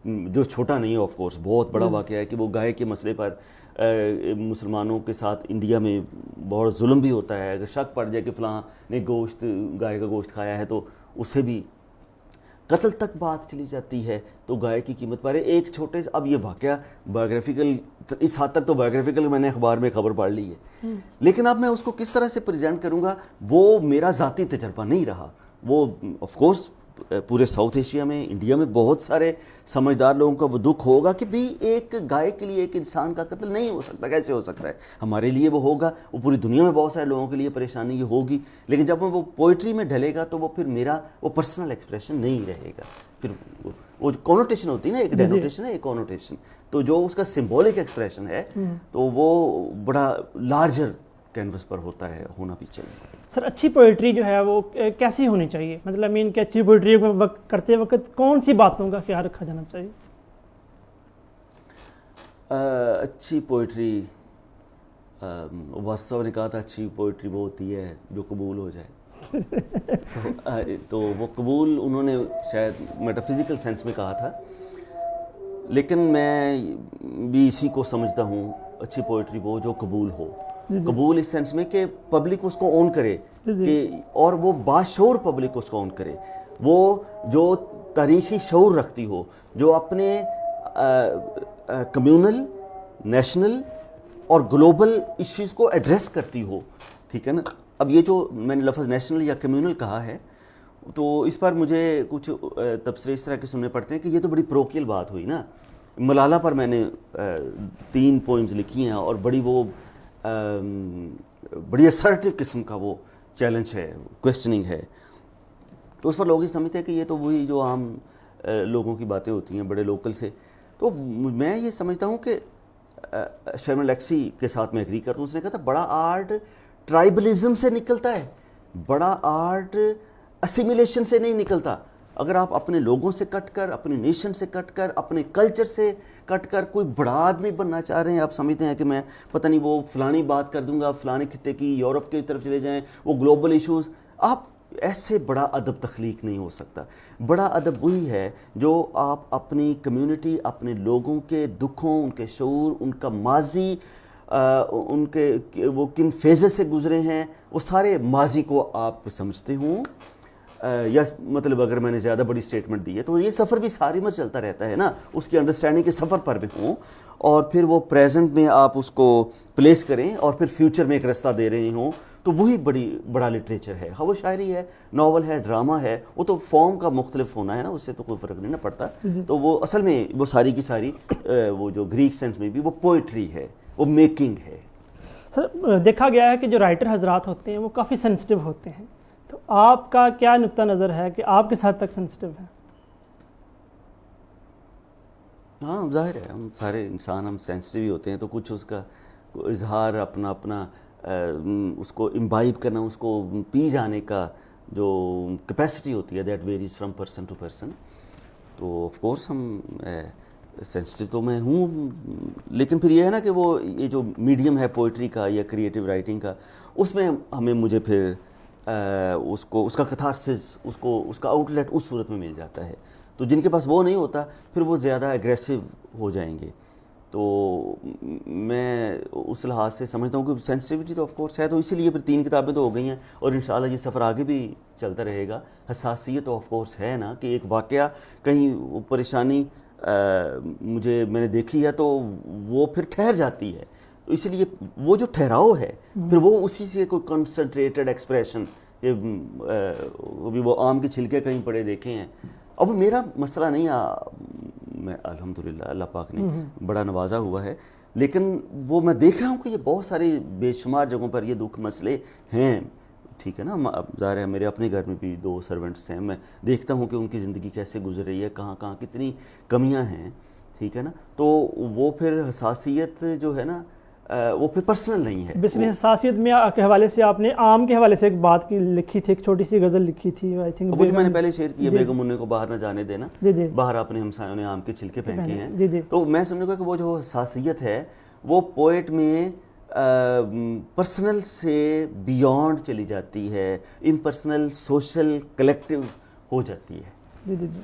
جو چھوٹا نہیں ہے آف کورس، بہت بڑا واقعہ ہے کہ وہ گائے کے مسئلے پر مسلمانوں کے ساتھ انڈیا میں بہت ظلم بھی ہوتا ہے. اگر شک پڑ جائے کہ فلاں نے گوشت، گائے کا گوشت کھایا ہے تو اسے بھی قتل تک بات چلی جاتی ہے. تو گائے کی قیمت پر ایک چھوٹے سے، اب یہ واقعہ بایوگرافیکل اس حد تک تو بایوگرافیکل میں نے اخبار میں خبر پڑھ لی ہے، لیکن اب میں اس کو کس طرح سے پریزنٹ کروں گا، وہ میرا ذاتی تجربہ نہیں رہا. وہ آف کورس پورے ساؤتھ ایشیا میں، انڈیا میں بہت سارے سمجھدار لوگوں کا وہ دکھ ہوگا کہ بھی ایک گائے کے لیے ایک انسان کا قتل نہیں ہو سکتا. کیسے ہو سکتا ہے؟ ہمارے لیے وہ ہوگا، وہ پوری دنیا میں بہت سارے لوگوں کے لیے پریشانی یہ ہوگی، لیکن جب وہ پوئٹری میں ڈھلے گا تو وہ پھر میرا وہ پرسنل ایکسپریشن نہیں رہے گا. پھر وہ کونوٹیشن ہوتی ہے نا، ایک ڈینوٹیشن ہے، ایک کونوٹیشن. تو جو اس کا سمبولک ایکسپریشن ہے تو وہ بڑا لارجر کینوس پر ہوتا ہے، ہونا بھی چاہیے. سر اچھی پوئٹری جو ہے وہ کیسی ہونی چاہیے؟ مطلب مین کہ اچھی پوئٹری کرتے وقت کون سی باتوں کا خیال رکھا جانا چاہیے؟ اچھی پوئٹری، واسطہ نے کہا تھا اچھی پوئٹری وہ ہوتی ہے جو قبول ہو جائے. تو وہ قبول انہوں نے شاید میٹافزیکل سینس میں کہا تھا، لیکن میں بھی اسی کو سمجھتا ہوں. اچھی پوئٹری وہ جو قبول ہو، قبول اس سینس میں کہ پبلک اس کو اون کرے، کہ اور وہ باشعور پبلک اس کو اون کرے، وہ جو تاریخی شعور رکھتی ہو، جو اپنے کمیونل، نیشنل اور گلوبل ایشوز کو ایڈریس کرتی ہو. ٹھیک ہے نا. اب یہ جو میں نے لفظ نیشنل یا کمیونل کہا ہے تو اس پر مجھے کچھ تبصرے اس طرح کے سننے پڑتے ہیں کہ یہ تو بڑی پروکیل بات ہوئی نا. ملالہ پر میں نے 3 پوئمز لکھی ہیں اور بڑی اسرٹیو قسم کا وہ چیلنج ہے، کویسچننگ ہے. تو اس پر لوگ یہ سمجھتے ہیں کہ یہ تو وہی جو عام لوگوں کی باتیں ہوتی ہیں بڑے لوکل سے. تو میں یہ سمجھتا ہوں کہ شرمن لیکسی کے ساتھ میں ایگری کرتا ہوں. اس نے کہا تھا بڑا آرٹ ٹرائبلزم سے نکلتا ہے، بڑا آرٹ اسیمیلیشن سے نہیں نکلتا. اگر آپ اپنے لوگوں سے کٹ کر، اپنے نیشن سے کٹ کر، اپنے کلچر سے کٹ کر کوئی بڑا آدمی بننا چاہ رہے ہیں، آپ سمجھتے ہیں کہ میں پتہ نہیں وہ فلانی بات کر دوں گا، فلانے خطے کی، یورپ کی طرف چلے جائیں، وہ گلوبل ایشوز، آپ ایسے بڑا ادب تخلیق نہیں ہو سکتا. بڑا ادب وہی ہے جو آپ اپنی کمیونٹی، اپنے لوگوں کے دکھوں، ان کے شعور، ان کا ماضی، ان کے وہ کن فیزز سے گزرے ہیں، وہ سارے ماضی کو آپ سمجھتے ہوں. یا مطلب اگر میں نے زیادہ بڑی سٹیٹمنٹ دی ہے تو یہ سفر بھی ساری عمر چلتا رہتا ہے نا، اس کی انڈرسٹینڈنگ کے سفر پر بھی ہوں، اور پھر وہ پریزنٹ میں آپ اس کو پلیس کریں اور پھر فیوچر میں ایک رستہ دے رہے ہوں. تو وہی بڑا لٹریچر ہے. ہاں وہ شاعری ہے، ناول ہے، ڈرامہ ہے، وہ تو فارم کا مختلف ہونا ہے نا، اس سے تو کوئی فرق نہیں نہ پڑتا. تو وہ اصل میں وہ ساری کی ساری وہ جو گریک سینس میں بھی وہ پوئٹری ہے، وہ میکنگ ہے. سر دیکھا گیا ہے کہ جو رائٹر حضرات ہوتے ہیں وہ کافی سینسٹیو ہوتے ہیں، تو آپ کا کیا نقطہ نظر ہے کہ آپ کس حد تک سینسٹیو ہیں؟ ہاں ظاہر ہے، ہم سارے انسان ہم سینسٹیو ہی ہوتے ہیں. تو کچھ اس کا اظہار اپنا اس کو امبائب کرنا، اس کو پی جانے کا جو کیپیسٹی ہوتی ہے that varies from person to person. تو آف کورس ہم سینسٹیو تو میں ہوں, لیکن پھر یہ ہے نا کہ وہ یہ جو میڈیم ہے پوئٹری کا یا کریٹیو رائٹنگ کا, اس میں مجھے پھر اس کا کتھارسس, اس کا آؤٹ لیٹ اس صورت میں مل جاتا ہے. تو جن کے پاس وہ نہیں ہوتا پھر وہ زیادہ ایگریسو ہو جائیں گے. تو میں اس لحاظ سے سمجھتا ہوں کہ سینسٹیوٹی تو آف کورس ہے, تو اسی لیے پھر 3 کتابیں تو ہو گئی ہیں, اور انشاءاللہ یہ سفر آگے بھی چلتا رہے گا. حساسیت تو آف کورس ہے نا, کہ ایک واقعہ کہیں پریشانی میں نے دیکھی ہے تو وہ پھر ٹھہر جاتی ہے. تو اس لیے وہ جو ٹھہراؤ ہے پھر وہ اسی سے کوئی کنسنٹریٹڈ ایکسپریشن, کہ ابھی وہ آم کے چھلکے کہیں پڑے دیکھے ہیں. اب وہ میرا مسئلہ نہیں, میں الحمدللہ اللہ پاک نے بڑا نوازا ہوا ہے, لیکن وہ میں دیکھ رہا ہوں کہ یہ بہت ساری بے شمار جگہوں پر یہ دکھ مسئلے ہیں. ٹھیک ہے نا, ظاہر ہے میرے اپنے گھر میں بھی 2 سرونٹس ہیں, میں دیکھتا ہوں کہ ان کی زندگی کیسے گزر رہی ہے, کہاں کہاں کتنی کمیاں ہیں. ٹھیک ہے نا, تو وہ پھر حساسیت جو ہے نا وہ پھر پرسنل نہیں ہے. بیسکلی حساسیت میں کے حوالے سے آپ نے آم کے حوالے سے ایک بات کی لکھی تھی, ایک چھوٹی سی غزل لکھی تھی, آئی تھنک وہ میں نے پہلے شیئر کیا, بیگم مننے کو باہر نہ جانے دینا, باہر اپنے ہمسایوں نے آم کے چھلکے پھینکے ہیں. تو میں سمجھوں گا کہ وہ جو حساسیت ہے وہ پوئٹ میں پرسنل سے بیونڈ چلی جاتی ہے, امپرسنل سوشل کلیکٹیو ہو جاتی ہے. جی جی جی.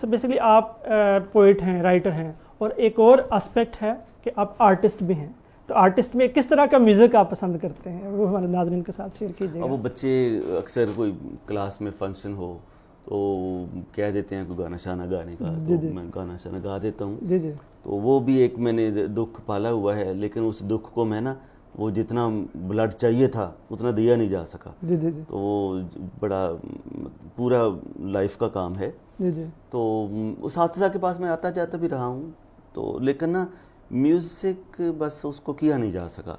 سر بیسکلی آپ پوئٹ ہیں, رائٹر ہیں, اور ایک اور اسپیکٹ ہے کہ آپ آرٹسٹ بھی ہیں. تو آرٹسٹ میں کس طرح کا میوزک آپ پسند کرتے ہیں, وہ ہمارے ناظرین کے ساتھ شیئر کیجیے گا. وہ بچے اکثر کوئی کلاس میں فنکشن ہو تو کہہ دیتے ہیں کوئی گانا شانا گانے کا, تو میں گانا شانا گا دیتا ہوں. جی جی. تو وہ بھی ایک میں نے دکھ پالا ہوا ہے, لیکن اس دکھ کو میں نا وہ جتنا بلڈ چاہیے تھا اتنا دیا نہیں جا سکا. جی جی جی. تو وہ بڑا پورا لائف کا کام ہے. جی جی. تو اساتذہ کے پاس میں آتا جاتا بھی رہا ہوں, تو لیکن نا میوزک بس اس کو کیا نہیں جا سکا.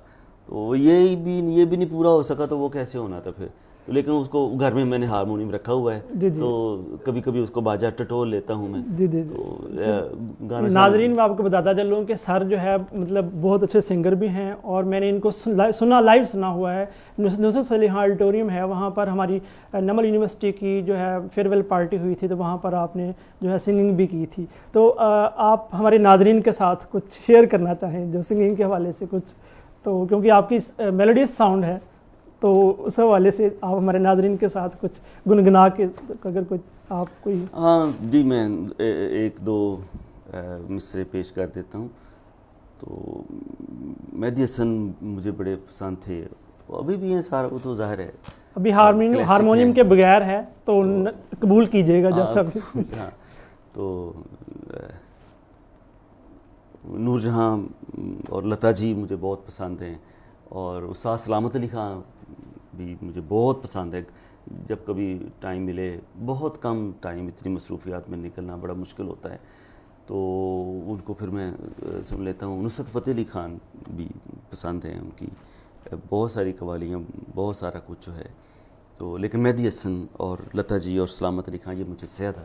تو یہ بھی نہیں پورا ہو سکا, تو وہ کیسے ہونا تھا پھر. لیکن اس کو گھر میں نے ہارمونیم رکھا ہوا ہے, تو کبھی کبھی اس کو باجا ٹٹول لیتا ہوں میں. جی جی. تو گانا ناظرین میں آپ کو بتاتا چلوں کہ سر جو ہے مطلب بہت اچھے سنگر بھی ہیں, اور میں نے ان کو سنا لائیو سنا ہوا ہے. نصرت فتح علی خان آڈیٹوریم ہے, وہاں پر ہماری نمل یونیورسٹی کی جو ہے فیئرویل پارٹی ہوئی تھی, تو وہاں پر آپ نے جو ہے سنگنگ بھی کی تھی. تو آپ ہمارے ناظرین کے ساتھ کچھ شیئر کرنا چاہیں جو سنگنگ کے حوالے سے کچھ, تو کیونکہ آپ کی میلوڈیس ساؤنڈ ہے, تو اس حوالے سے آپ ہمارے ناظرین کے ساتھ کچھ گنگنا کے اگر کچھ آپ کوئی. ہاں جی, میں 1-2 مصرے پیش کر دیتا ہوں. تو مہدی حسن مجھے بڑے پسند تھے, ابھی بھی ہیں سارا, وہ تو ظاہر ہے ابھی ہارمونیم کے بغیر ہے, تو قبول کیجیے گا جیسا بھی. ہاں, تو نور جہاں اور لتا جی مجھے بہت پسند ہیں, اور استاد سلامت علی خان بھی مجھے بہت پسند ہے. جب کبھی ٹائم ملے, بہت کم ٹائم, اتنی مصروفیات میں نکلنا بڑا مشکل ہوتا ہے, تو ان کو پھر میں سن لیتا ہوں. نصرت فتح علی خان بھی پسند ہیں, ان کی بہت ساری قوالیاں, بہت سارا کچھ جو ہے. تو لیکن مہدی حسن اور لتا جی اور سلامت علی خان یہ مجھے زیادہ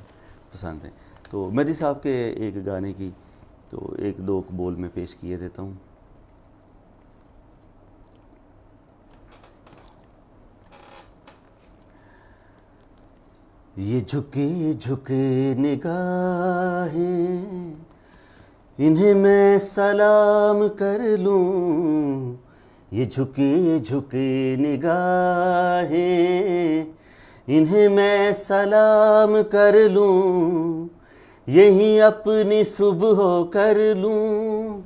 پسند ہیں. تو مہدی صاحب کے ایک گانے کی تو 1-2 بول میں پیش کیے دیتا ہوں. یہ جھکے جھکے نگاہیں انہیں میں سلام کر لوں, یہ جھکے جھکے نگاہیں انہیں میں سلام کر لوں, یہیں اپنی صبح کر لوں,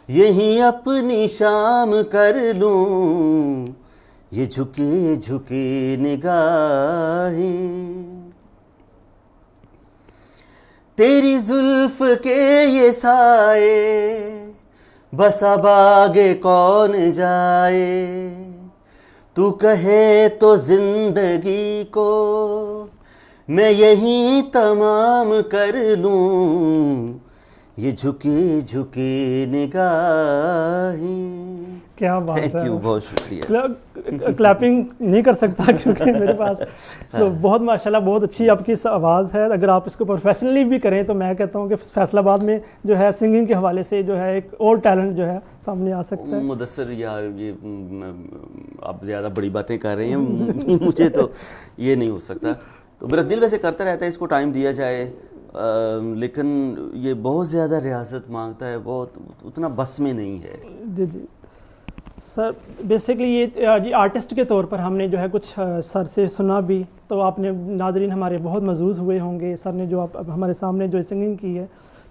یہیں اپنی شام کر لوں, یہ جھکے جھکے نگاہیں. تیری زلف کے یہ سائے بس اب آگے کون جائے, تو کہے تو زندگی کو میں یہی تمام کر لوں, یہ جھکے جھکے نگاہیں. کیا بات ہے. تھینک یو, بہت شکریہ. کلیپنگ نہیں کر سکتا کیونکہ میرے پاس تو بہت ماشاءاللہ بہت اچھی آپ کی آواز ہے. اگر آپ اس کو پروفیشنلی بھی کریں تو میں کہتا ہوں کہ فیصل آباد میں جو ہے سنگنگ کے حوالے سے جو ہے ایک اور ٹیلنٹ جو ہے سامنے آ سکتا ہے. مدثر یار, یہ آپ زیادہ بڑی باتیں کر رہے ہیں, مجھے تو یہ نہیں ہو سکتا. تو میرا دل ویسے کرتا رہتا ہے اس کو ٹائم دیا جائے, لیکن یہ بہت زیادہ ریاضت مانگتا ہے, بہت اتنا بس میں نہیں ہے. جی جی سر, بیسکلی یہ جی آرٹسٹ کے طور پر ہم نے جو ہے کچھ سر سے سنا بھی, تو آپ نے ناظرین ہمارے بہت محظوظ ہوئے ہوں گے. سر نے جو آپ ہمارے سامنے جو سنگنگ کی ہے,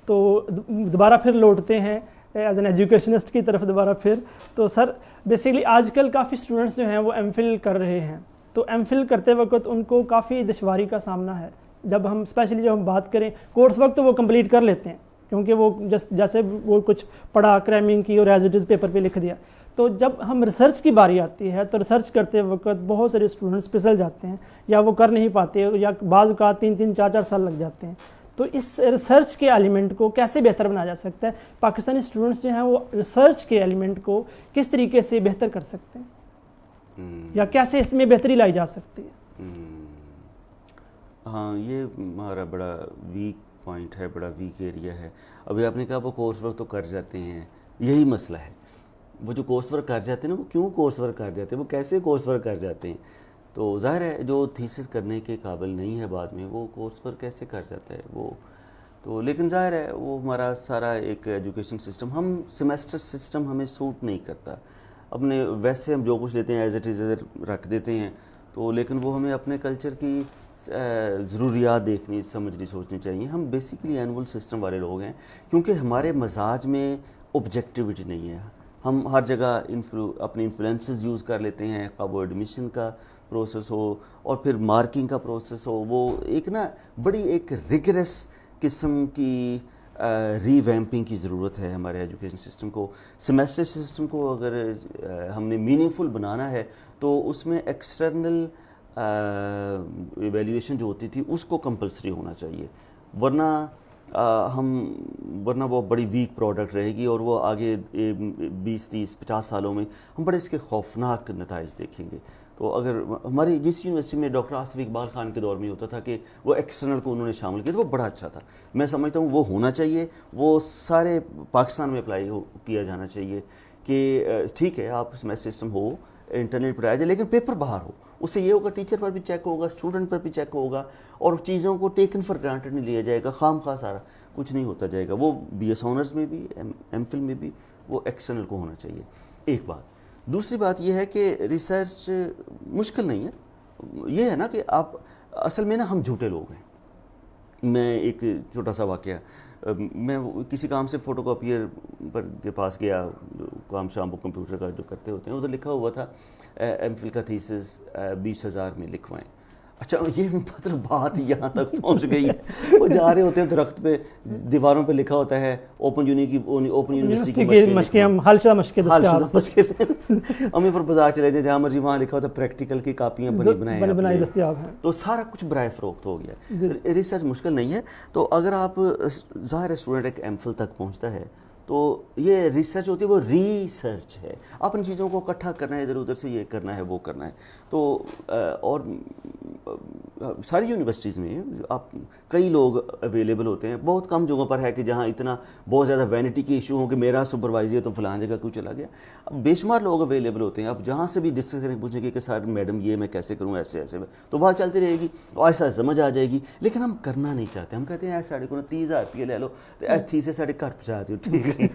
تو دوبارہ پھر لوٹتے ہیں ایز این ایجوکیشنسٹ کی طرف دوبارہ پھر. تو سر بیسکلی آج کل کافی اسٹوڈنٹس جو ہیں وہ ایم فل کر رہے ہیں, تو ایم فل کرتے وقت ان کو کافی دشواری کا سامنا ہے. جب ہم اسپیشلی جب ہم بات کریں کورس وقت تو وہ کمپلیٹ کر لیتے ہیں, کیونکہ وہ جیسے وہ کچھ پڑھا کریمنگ کی اور ایز اٹ از پیپر پہ لکھ دیا. تو جب ہم ریسرچ کی باری آتی ہے تو ریسرچ کرتے وقت بہت سارے اسٹوڈنٹس پھسل جاتے ہیں, یا وہ کر نہیں پاتے, یا بعض اوقات 3-3 4-4 سال لگ جاتے ہیں. تو اس ریسرچ کے ایلیمنٹ کو کیسے بہتر بنایا جا سکتا ہے؟ پاکستانی اسٹوڈنٹس جو ہیں وہ ریسرچ کے ایلیمنٹ کو کس طریقے سے بہتر کر سکتے ہیں, یا کیسے اس میں بہتری لائی جا سکتی ہے؟ ہاں, یہ ہمارا بڑا ویک پوائنٹ ہے, بڑا ویک ایریا ہے. ابھی آپ نے کہا وہ کورس ورک تو کر جاتے ہیں, یہی مسئلہ ہے. وہ جو کورس ورک کر جاتے ہیں نا, وہ کیوں کورس ورک کر جاتے ہیں, وہ کیسے کورس ورک کر جاتے ہیں؟ تو ظاہر ہے جو تھیسس کرنے کے قابل نہیں ہے بعد میں, وہ کورس ورک کیسے کر جاتا ہے وہ تو. لیکن ظاہر ہے وہ ہمارا سارا ایک ایجوکیشن سسٹم, ہم سیمیسٹر سسٹم ہمیں سوٹ نہیں کرتا. اپنے ویسے ہم جو کچھ لیتے ہیں ایز اٹ از رکھ دیتے ہیں, تو لیکن وہ ہمیں اپنے کلچر کی ضروریات دیکھنی, سمجھنی, سوچنی چاہیے. ہم بیسیکلی اینول سسٹم والے لوگ ہیں, کیونکہ ہمارے مزاج میں آبجیکٹیوٹی نہیں ہے. ہم ہر جگہ اپنے انفلوئنسز یوز کر لیتے ہیں, خواہ وہ ایڈمیشن کا پروسیس ہو اور پھر مارکنگ کا پروسیس ہو. وہ ایک نا بڑی ایک ریگرس قسم کی ری ویمپنگ کی ضرورت ہے ہمارے ایجوکیشن سسٹم کو. سیمیسٹر سسٹم کو اگر ہم نے میننگ فل بنانا ہے تو اس میں ایکسٹرنل ایویلیویشن جو ہوتی تھی اس کو کمپلسری ہونا چاہیے, ورنہ وہ بڑی ویک پروڈکٹ رہے گی, اور وہ آگے 20-30-50 سالوں میں ہم بڑے اس کے خوفناک نتائج دیکھیں گے. تو اگر ہماری جس یونیورسٹی میں ڈاکٹر آصف اقبال خان کے دور میں ہوتا تھا کہ وہ ایکسٹرنل کو انہوں نے شامل کیا, تو وہ بڑا اچھا تھا. میں سمجھتا ہوں وہ ہونا چاہیے, وہ سارے پاکستان میں اپلائی کیا جانا چاہیے کہ ٹھیک ہے آپ سیمیسٹر سسٹم ہو, انٹرنیٹ پڑھایا جائے, لیکن پیپر باہر ہو. اس سے یہ ہوگا ٹیچر پر بھی چیک ہوگا, اسٹوڈنٹ پر بھی چیک ہوگا, اور چیزوں کو ٹیکن فار گرانٹڈ نہیں لیا جائے گا, خام خواہ سارا کچھ نہیں ہوتا جائے گا. وہ بی ایس آنرز میں بھی, ایم فل میں بھی وہ ایکسٹرنل کو ہونا چاہیے. ایک بات. دوسری بات یہ ہے کہ ریسرچ مشکل نہیں ہے. یہ ہے نا کہ آپ اصل میں نا ہم جھوٹے لوگ ہیں. میں ایک چھوٹا سا واقعہ, میں کسی کام سے فوٹو کاپیئر پر کے پاس گیا, کام شام وہ کمپیوٹر کا جو کرتے ہوتے ہیں, ادھر لکھا ہوا تھا ایم فل کا تھیسس 20,000 میں لکھوائیں. اچھا, یہ مطلب بات یہاں تک پہنچ گئی ہے, وہ جا رہے ہوتے ہیں درخت پہ, دیواروں پہ لکھا ہوتا ہے اوپن یونیورسٹی کی مشقیں, حل شدہ مشقیں, ہمیں پر بازار چلے جائیں جہاں مرضی, وہاں لکھا ہوتا ہے پریکٹیکل کی کاپیاں بنائی دستیاب ہیں. تو سارا کچھ برائے فروخت ہو گیا. ریسرچ مشکل نہیں ہے. تو اگر آپ ظاہر اسٹوڈنٹ ایک ایم فل تک پہنچتا ہے تو یہ ریسرچ ہوتی ہے, وہ ریسرچ ہے. اپنی چیزوں کو اکٹھا کرنا ہے, ادھر ادھر سے یہ کرنا ہے, وہ کرنا ہے. تو اور ساری یونیورسٹیز میں آپ کئی لوگ اویلیبل ہوتے ہیں. بہت کم جگہوں پر ہے کہ جہاں اتنا بہت زیادہ وینٹی کے ایشو ہوں کہ میرا سپروائزر تو فلاں جگہ کیوں چلا گیا. بے شمار لوگ اویلیبل ہوتے ہیں. آپ جہاں سے بھی ڈسکس کریں, پوچھیں گے کہ سر میڈم یہ میں کیسے کروں, ایسے ایسے, تو بات چلتی رہے گی, ایسا سمجھ آ جائے گی. لیکن ہم کرنا نہیں چاہتے. ہم کہتے ہیں ایسے ساڑھے کو 30,000 روپیہ لے لو, تھیسس ساڑھے گھر پہنچا دو, ٹھیک ہے.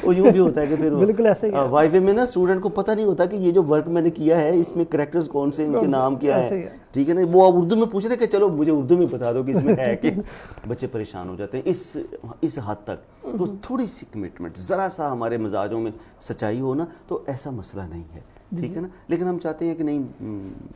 وہ یوں بھی ہوتا ہے کہ پھر بالکل ایسے ہی وائیوے میں نا اسٹوڈنٹ کو پتہ نہیں ہوتا کہ یہ جو ورک میں نے کیا ہے اس میں کریکٹرز کون سے, ان کے نام کیا ہے, ٹھیک ہے نا. وہ اردو میں پوچھ رہے کہ چلو مجھے اردو میں بتا دو کہ اس میں ہے, کہ بچے پریشان ہو جاتے ہیں اس حد تک. تو تھوڑی سی کمٹمنٹ, ذرا سا ہمارے مزاجوں میں سچائی ہو نا, تو ایسا مسئلہ نہیں ہے, ٹھیک ہے نا. لیکن ہم چاہتے ہیں کہ نہیں.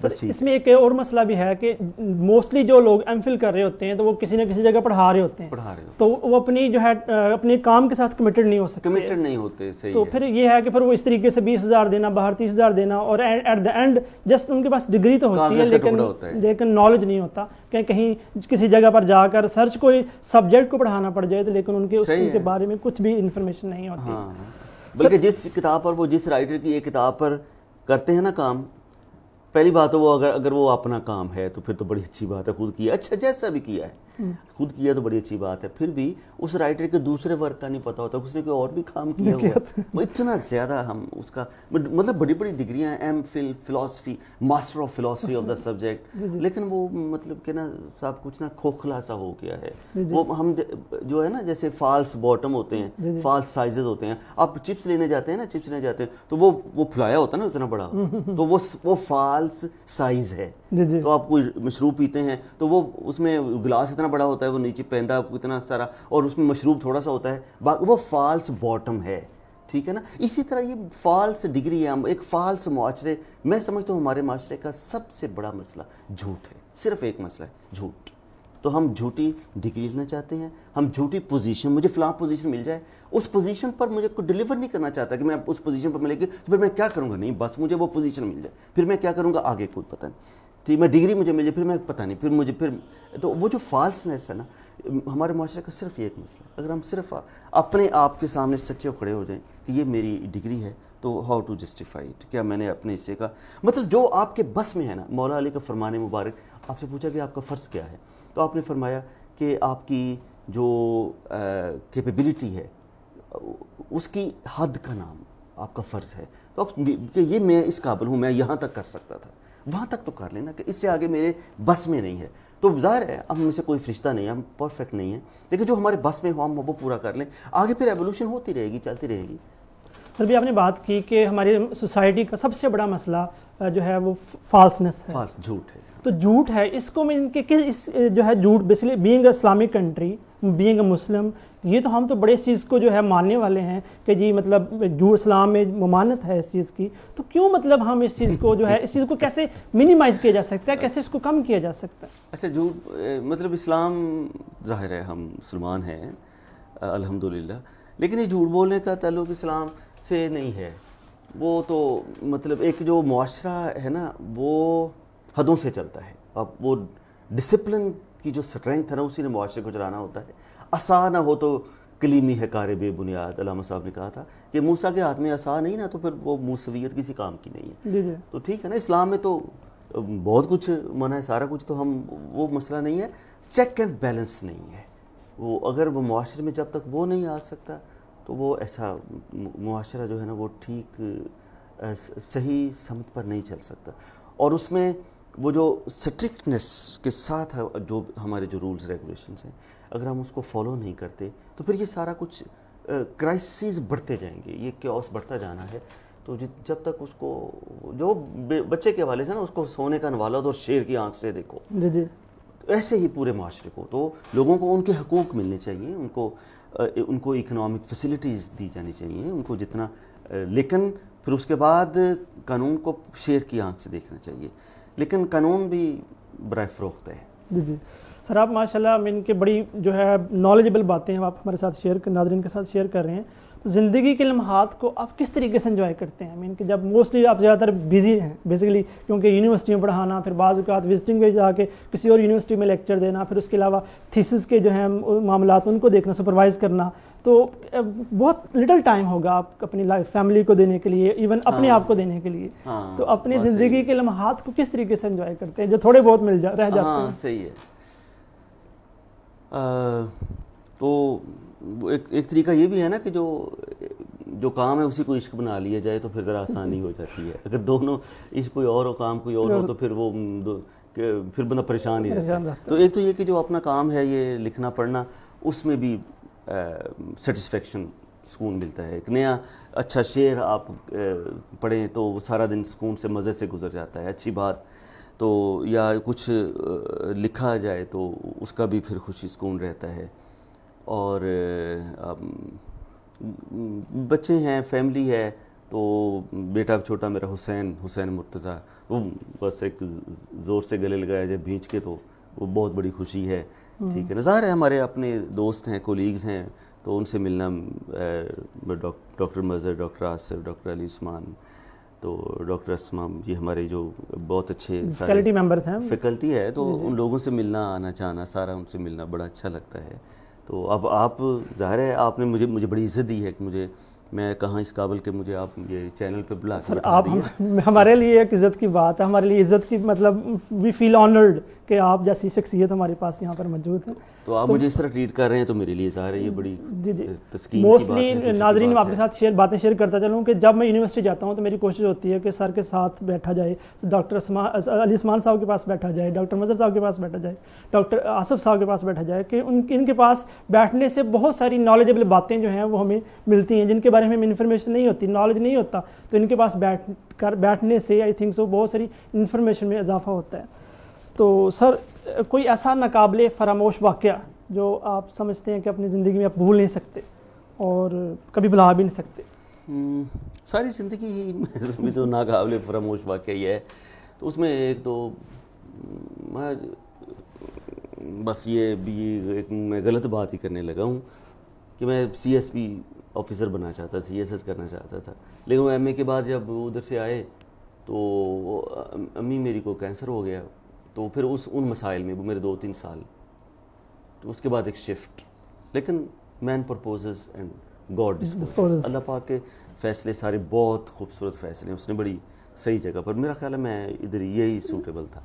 اس میں ایک اور مسئلہ بھی ہے کہ موسٹلی جو لوگ ایم فل کر رہے ہوتے ہیں تو وہ کسی نہ کسی جگہ پڑھا رہے ہوتے ہیں, تو وہ اپنی جو ہے اپنے کام کے ساتھ کمیٹڈ نہیں ہو سکتے, کمیٹڈ نہیں ہوتے. صحیح. تو پھر یہ ہے کہ پھر وہ اس طریقے سے 20,000 دینا, باہر 30,000 دینا, اور ایٹ دا اینڈ جسٹ ان کے پاس ڈگری تو ہوتی ہے لیکن نالج نہیں ہوتا, کہ کہیں کسی جگہ پر جا کر سرچ کوئی سبجیکٹ کو پڑھانا پڑ جائے تو لیکن ان کے بارے میں کچھ بھی انفارمیشن نہیں ہوتی. بلکہ جس کتاب پر وہ جس رائٹر کی ایک کتاب پر کرتے ہیں نا کام، پہلی بات تو وہ اگر وہ اپنا کام ہے تو پھر تو بڑی اچھی بات ہے، خود کیا، اچھا جیسا بھی کیا ہے خود کیا تو بڑی اچھی بات ہے. پھر بھی اس رائٹر کے دوسرے ورک کا نہیں پتا ہوتا، اس نے کوئی اور بھی کام کیا ہوا ہے. وہ اتنا زیادہ ہم اس کا مطلب بڑی بڑی ڈگریاں، M Phil philosophy, master of philosophy of the subject, لیکن وہ مطلب کہ نا سب کچھ نا کھوکھلا سا ہو گیا ہے. وہ ہم جو ہے نا جیسے فالس باٹم ہوتے ہیں، فالس سائزز ہوتے ہیں. آپ چپس لینے جاتے ہیں نا، چپس لینے جاتے ہیں تو وہ پھلایا ہوتا ہے نا اتنا بڑا، تو وہ فالس سائز ہے. تو آپ کوئی مشروب پیتے ہیں تو وہ اس میں گلاس اتنا بڑا ہوتا ہے، وہ نیچے پہندا اتنا سارا، اور اس میں مشروب تھوڑا سا ہوتا ہے، وہ فالس باٹم ہے. ٹھیک ہے نا. اسی طرح یہ فالس ڈگری ہے. ہم ایک فالس معاشرے، میں سمجھتا ہوں ہمارے معاشرے کا سب سے بڑا مسئلہ جھوٹ ہے. صرف ایک مسئلہ ہے جھوٹ. تو ہم جھوٹی ڈگری لینا چاہتے ہیں، ہم جھوٹی پوزیشن، مجھے فلاں پوزیشن مل جائے، اس پوزیشن پر مجھے کوئی ڈیلیور نہیں کرنا چاہتا کہ میں اس پوزیشن پر ملے گی تو پھر میں کیا کروں گا. نہیں، بس مجھے وہ پوزیشن مل جائے، پھر میں کیا کروں گا آگے کوئی پتہ نہیں. ٹھیک، میں ڈگری مجھے مل جائے پھر میں پتہ نہیں، پھر تو وہ جو فالسنس ہے نا ہمارے معاشرے کا صرف ایک مسئلہ ہے. اگر ہم صرف اپنے آپ کے سامنے سچے کھڑے ہو جائیں کہ یہ میری ڈگری ہے تو ہاؤ ٹو جسٹیفائی اٹ، کیا میں نے اپنے حصے کا مطلب جو آپ کے بس میں ہے نا. مولا علی کا فرمان مبارک، آپ سے پوچھا کہ آپ کا فرض کیا ہے، تو آپ نے فرمایا کہ آپ کی جو کیپیبلٹی ہے اس کی حد کا نام آپ کا فرض ہے. تو کہ یہ میں اس قابل ہوں، میں یہاں تک کر سکتا تھا، وہاں تک تو کر لینا، کہ اس سے آگے میرے بس میں نہیں ہے. تو ظاہر ہے ہم میں سے کوئی فرشتہ نہیں ہے، ہم پرفیکٹ نہیں ہیں، لیکن جو ہمارے بس میں ہو ہم وہ پورا کر لیں. آگے پھر ایوولوشن ہوتی رہے گی، چلتی رہے گی. سر بھی آپ نے بات کی کہ ہماری سوسائٹی کا سب سے بڑا مسئلہ جو ہے وہ فالسنس ہے، فالس جھوٹ ہے. تو جھوٹ ہے. اس کو میں ان کے اس جو ہے جھوٹ basically being a Islamic country, being a Muslim, یہ تو ہم تو بڑے اس چیز کو جو ہے ماننے والے ہیں کہ جی مطلب جھوٹ اسلام میں ممانعت ہے اس چیز کی. تو کیوں مطلب ہم اس چیز کو جو ہے اس چیز کو کیسے منیمائز کیا جا سکتا ہے، کیسے اس کو کم کیا جا سکتا ہے؟ اچھا، جھوٹ مطلب اسلام، ظاہر ہے ہم مسلمان ہیں الحمدللہ، لیکن یہ جھوٹ بولنے کا تعلق اسلام سے نہیں ہے. وہ تو مطلب ایک جو معاشرہ ہے نا وہ حدوں سے چلتا ہے. اب وہ ڈسپلن کی جو اسٹرینتھ ہے نا اسی نے معاشرے کو چلانا ہوتا ہے. عصا نہ ہو تو کلیمی ہے کار بے بنیاد. علامہ صاحب نے کہا تھا کہ موسیٰ کے ہاتھ میں عصا نہیں نا تو پھر وہ موسویت کسی کام کی نہیں ہے. جی جی. تو ٹھیک ہے نا، اسلام میں تو بہت کچھ منع ہے، سارا کچھ، تو ہم وہ مسئلہ نہیں ہے. چیک اینڈ بیلنس نہیں ہے وہ. اگر وہ معاشرے میں جب تک وہ نہیں آ سکتا تو وہ ایسا معاشرہ جو ہے نا وہ ٹھیک صحیح سمت پر نہیں چل سکتا. اور اس میں وہ جو سٹرکٹنس کے ساتھ ہے جو ہمارے جو رولز ریگولیشنز ہیں، اگر ہم اس کو فالو نہیں کرتے تو پھر یہ سارا کچھ کرائسز بڑھتے جائیں گے، یہ کیوس بڑھتا جانا ہے. تو جب تک اس کو جو بچے کے حوالے سے نا اس کو سونے کا نوالا دو اور شیر کی آنکھ سے دیکھو، جی جی. ایسے ہی پورے معاشرے کو. تو لوگوں کو ان کے حقوق ملنے چاہیے، ان کو اکنامک فیسلٹیز دی جانی چاہیے ان کو جتنا، لیکن پھر اس کے بعد قانون کو شیر کی آنکھ سے دیکھنا چاہیے. لیکن قانون بھی برائے فروخت ہے. جی جی. سر آپ ماشاءاللہ میں ان کے بڑی جو ہے نالجبل باتیں ہیں آپ ہمارے ساتھ ناظرین کے ساتھ شیئر کر رہے ہیں. زندگی کے لمحات کو آپ کس طریقے سے انجوائے کرتے ہیں؟ کہ جب موسٹلی آپ زیادہ تر بزی ہیں بیسیکلی، کیونکہ یونیورسٹی میں پڑھانا، پھر بعض اوقات وزٹنگ میں جا کے کسی اور یونیورسٹی میں لیکچر دینا، پھر اس کے علاوہ تھیسس کے جو ہیں معاملات ان کو دیکھنا، سپروائز کرنا، تو بہت لٹل ٹائم ہوگا آپ اپنی لائف فیملی کو دینے کے لیے، ایون اپنے آپ کو دینے کے لیے. تو اپنی زندگی کے لمحات کو کس طریقے سے انجوائے کرتے ہیں جو تھوڑے بہت رہ جاتے ہیں؟ صحیح ہے. تو ایک طریقہ یہ بھی ہے نا کہ جو کام ہے اسی کو عشق بنا لیا جائے تو پھر ذرا آسانی ہو جاتی ہے. اگر دونوں عشق کوئی اور ہو کام کوئی اور ہو تو پھر وہ پھر بندہ پریشان ہی رہتا ہے. تو ایک تو یہ کہ جو اپنا کام ہے یہ لکھنا پڑھنا، اس میں بھی سیٹسفیکشن، سکون ملتا ہے. ایک نیا اچھا شعر آپ پڑھیں تو وہ سارا دن سکون سے مزے سے گزر جاتا ہے. اچھی بات تو یا کچھ لکھا جائے تو اس کا بھی پھر خوشی سکون رہتا ہے. اور بچے ہیں، فیملی ہے، تو بیٹا چھوٹا میرا حسین مرتضیٰ، وہ بس ایک زور سے گلے لگایا جائے بھینچ کے تو وہ بہت بڑی خوشی ہے. ٹھیک ہے نا. ظاہر ہے ہمارے اپنے دوست ہیں، کولیگز ہیں، تو ان سے ملنا، ڈاکٹر مظہر، ڈاکٹر آصف، ڈاکٹر علی عثمان، تو ڈاکٹر اسما، یہ ہمارے جو بہت اچھے فیکلٹی ممبرز ہیں، فیکلٹی ہے، تو ان لوگوں سے ملنا، آنا جانا سارا ان سے ملنا بڑا اچھا لگتا ہے. تو اب آپ ظاہر ہے آپ نے مجھے بڑی عزت دی ہے کہ مجھے میں کہاں اس قابل کہ مجھے آپ یہ چینل پہ بلا کے سر بٹھا آپ دیے. ہمارے لیے ایک عزت کی بات ہے, ہمارے لیے عزت کی مطلب وی فیل آنرڈ کہ آپ جیسی شخصیت ہمارے پاس یہاں پر موجود ہے. تو آپ مجھے اس طرح ٹریٹ کر رہے ہیں تو میرے لیے ظاہر ہے یہ بڑی جی جی تسکین کی بات ہے. موسٹلی ناظرین میں آپ کے ساتھ باتیں شیئر کرتا چلوں کہ جب میں یونیورسٹی جاتا ہوں تو میری کوشش ہوتی ہے کہ سر کے ساتھ بیٹھا جائے, ڈاکٹر علی عثمان صاحب کے پاس بیٹھا جائے, ڈاکٹر مظہر صاحب کے پاس بیٹھا جائے, ڈاکٹر آصف صاحب کے پاس بیٹھا جائے, کہ ان کے پاس بیٹھنے سے بہت ساری نالجبل باتیں جو ہیں وہ ہمیں ملتی ہیں جن کے بارے میں ہمیں انفارمیشن نہیں ہوتی, نالج نہیں ہوتا, تو ان کے پاس بیٹھنے سے آئی تھنک سو بہت ساری انفارمیشن میں اضافہ ہوتا ہے. تو سر کوئی ایسا ناقابل فراموش واقعہ جو آپ سمجھتے ہیں کہ اپنی زندگی میں آپ بھول نہیں سکتے اور کبھی بھلا بھی نہیں سکتے؟ ساری زندگی ہی میں تو ناقابل فراموش واقعہ یہ ہے, تو اس میں ایک تو بس یہ بھی ایک میں غلط بات ہی کرنے لگا ہوں کہ میں سی ایس پی آفیسر بننا چاہتا, سی ایس ایس کرنا چاہتا تھا, لیکن وہ ایم اے کے بعد جب ادھر سے آئے تو امی میری کو کینسر ہو گیا, تو پھر ان مسائل میں وہ میرے 2-3 سال, تو اس کے بعد ایک شفٹ. لیکن مین پرپوزز اینڈ گاڈ ڈسپوزز, اللہ پاک کے فیصلے سارے بہت خوبصورت فیصلے ہیں, اس نے بڑی صحیح جگہ پر, میرا خیال ہے میں ادھر یہی سوٹیبل تھا.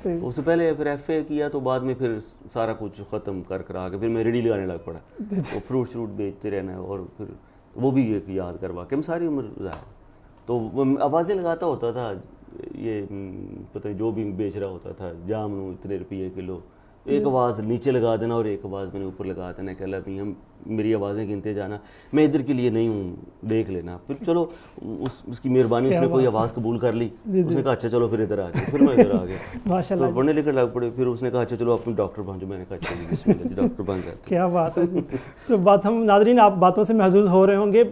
اس سے پہلے پھر ایف اے کیا تو بعد میں پھر سارا کچھ ختم کر آ کے پھر میں ریڈی لگانے لگ پڑا, تو فروٹ بیچتے رہنا, اور پھر وہ بھی ایک یاد کروا کے ہم ساری عمر ضائع. تو وہ آوازیں لگاتا ہوتا تھا, یہ پتہ نہیں جو بھی بیچ رہا ہوتا تھا, جامنو اتنے روپیے کلو, ایک آواز نیچے لگا دینا اور ایک آواز میں نے اوپر لگا دینا کہ اللہ بھی ہم میری آوازیں گنتے جانا, میں ادھر کے لیے نہیں ہوں, دیکھ لینا. پھر چلو اس کی مہربانی, اس نے کوئی آواز قبول کر لی, اس نے کہا اچھا چلو پھر ادھر آ جائے, پھر میں ادھر آ گیا, تو پڑھنے لکھنے لگ پڑے. پھر اس نے کہا اچھا چلو آپ ڈاکٹر بن جاؤ, میں نے کہا اچھا جی بسم اللہ جی ڈاکٹر بن جاتے. کیا بات ہے. تو بات ہم ناظرین آپ باتوں سے محظوظ ہو رہے ہوں گے,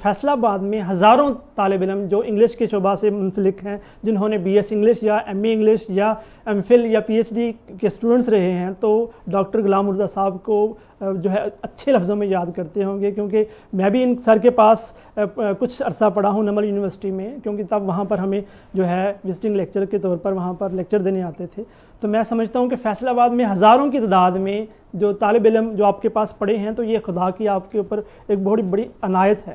فیصل آباد میں ہزاروں طالب علم جو انگلش کے شعبہ سے منسلک ہیں, جنہوں نے بی ایس انگلش یا ایم اے انگلش یا ایم فل یا پی ایچ ڈی کے اسٹوڈنٹس رہے ہیں, تو ڈاکٹر غلام مرزا صاحب کو جو ہے اچھے لفظوں میں یاد کرتے ہوں گے, کیونکہ میں بھی ان سر کے پاس کچھ عرصہ پڑھا ہوں نمل یونیورسٹی میں, کیونکہ تب وہاں پر ہمیں جو ہے وزٹنگ لیکچر کے طور پر وہاں پر لیکچر دینے آتے تھے. تو میں سمجھتا ہوں کہ فیصل آباد میں ہزاروں کی تعداد میں جو طالب علم جو آپ کے پاس پڑھے ہیں, تو یہ خدا کی آپ کے اوپر ایک بہت بڑی عنایت ہے.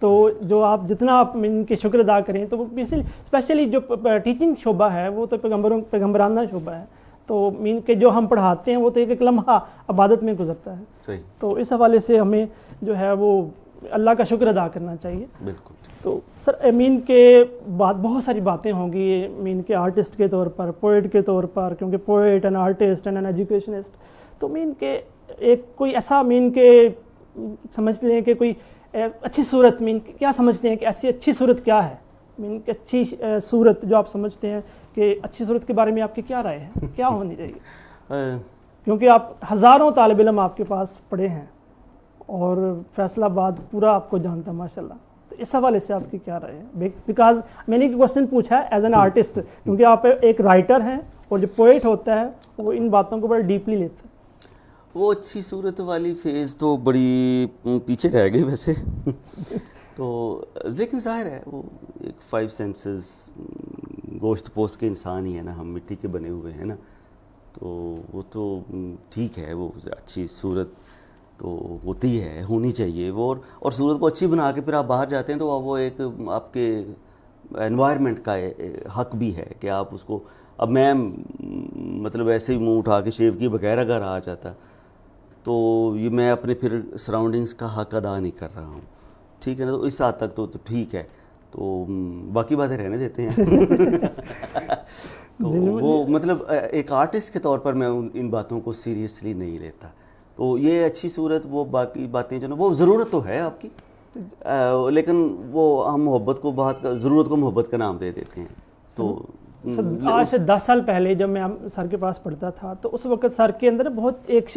تو جو آپ جتنا آپ ان کے شکر ادا کریں, تو وہ اسپیشلی جو ٹیچنگ شعبہ ہے وہ تو پیغمبرانہ شعبہ ہے, تو مین کے جو ہم پڑھاتے ہیں وہ تو ایک لمحہ عبادت میں گزرتا ہے. صحیح. تو اس حوالے سے ہمیں جو ہے وہ اللہ کا شکر ادا کرنا چاہیے. بالکل. تو سر امین کے بعد بہت ساری باتیں ہوں گی امین کے آرٹسٹ کے طور پر, پوئٹ کے طور پر, کیونکہ poet and artist and an educationist. تو امین کے ایک کوئی ایسا امین کے سمجھتے ہیں کہ کوئی اچھی صورت, مین کیا سمجھتے ہیں کہ ایسی اچھی صورت کیا ہے, مین کی اچھی صورت جو آپ سمجھتے ہیں کہ اچھی صورت کے بارے میں آپ کی کیا رائے ہے, کیا ہونی چاہیے؟ کیونکہ آپ ہزاروں طالب علم آپ کے پاس پڑھے ہیں اور فیصل آباد پورا آپ کو جانتا ہے ماشاء اللہ, تو اس حوالے سے آپ کی کیا رائے ہے؟ بیکاز میں نے کوشچن پوچھا ہے ایز این آرٹسٹ, کیونکہ آپ ایک رائٹر ہیں اور جو پوئٹ ہوتا ہے وہ ان باتوں کو بڑا ڈیپلی لیتا ہے. وہ اچھی صورت والی فیز تو بڑی پیچھے رہ گئی ویسے تو, لیکن ظاہر ہے وہ ایک 5 سینسز گوشت پوست کے انسان ہی ہے نا, ہم مٹی کے بنے ہوئے ہیں نا, تو وہ تو ٹھیک ہے, وہ اچھی صورت تو ہوتی ہے, ہونی چاہیے وہ, اور صورت کو اچھی بنا کے پھر آپ باہر جاتے ہیں تو وہ ایک آپ کے انوائرمنٹ کا حق بھی ہے کہ آپ اس کو, اب میں مطلب ایسے ہی منہ اٹھا کے شیو کی بغیر اگر آ جاتا تو یہ میں اپنے پھر سراؤنڈنگس کا حق ادا نہیں کر رہا ہوں, ٹھیک ہے نا. تو اس حد تک تو ٹھیک ہے, تو باقی باتیں رہنے دیتے ہیں تو وہ مطلب ایک آرٹسٹ کے طور پر میں ان باتوں کو سیریسلی نہیں لیتا. تو یہ اچھی صورت, وہ باقی باتیں جو نا وہ ضرورت تو ہے آپ کی, لیکن وہ ہم محبت کو ضرورت کو محبت کا نام دے دیتے ہیں. تو آج سے 10 سال پہلے جب میں سر کے پاس پڑھتا تھا تو اس وقت سر کے اندر بہت ایک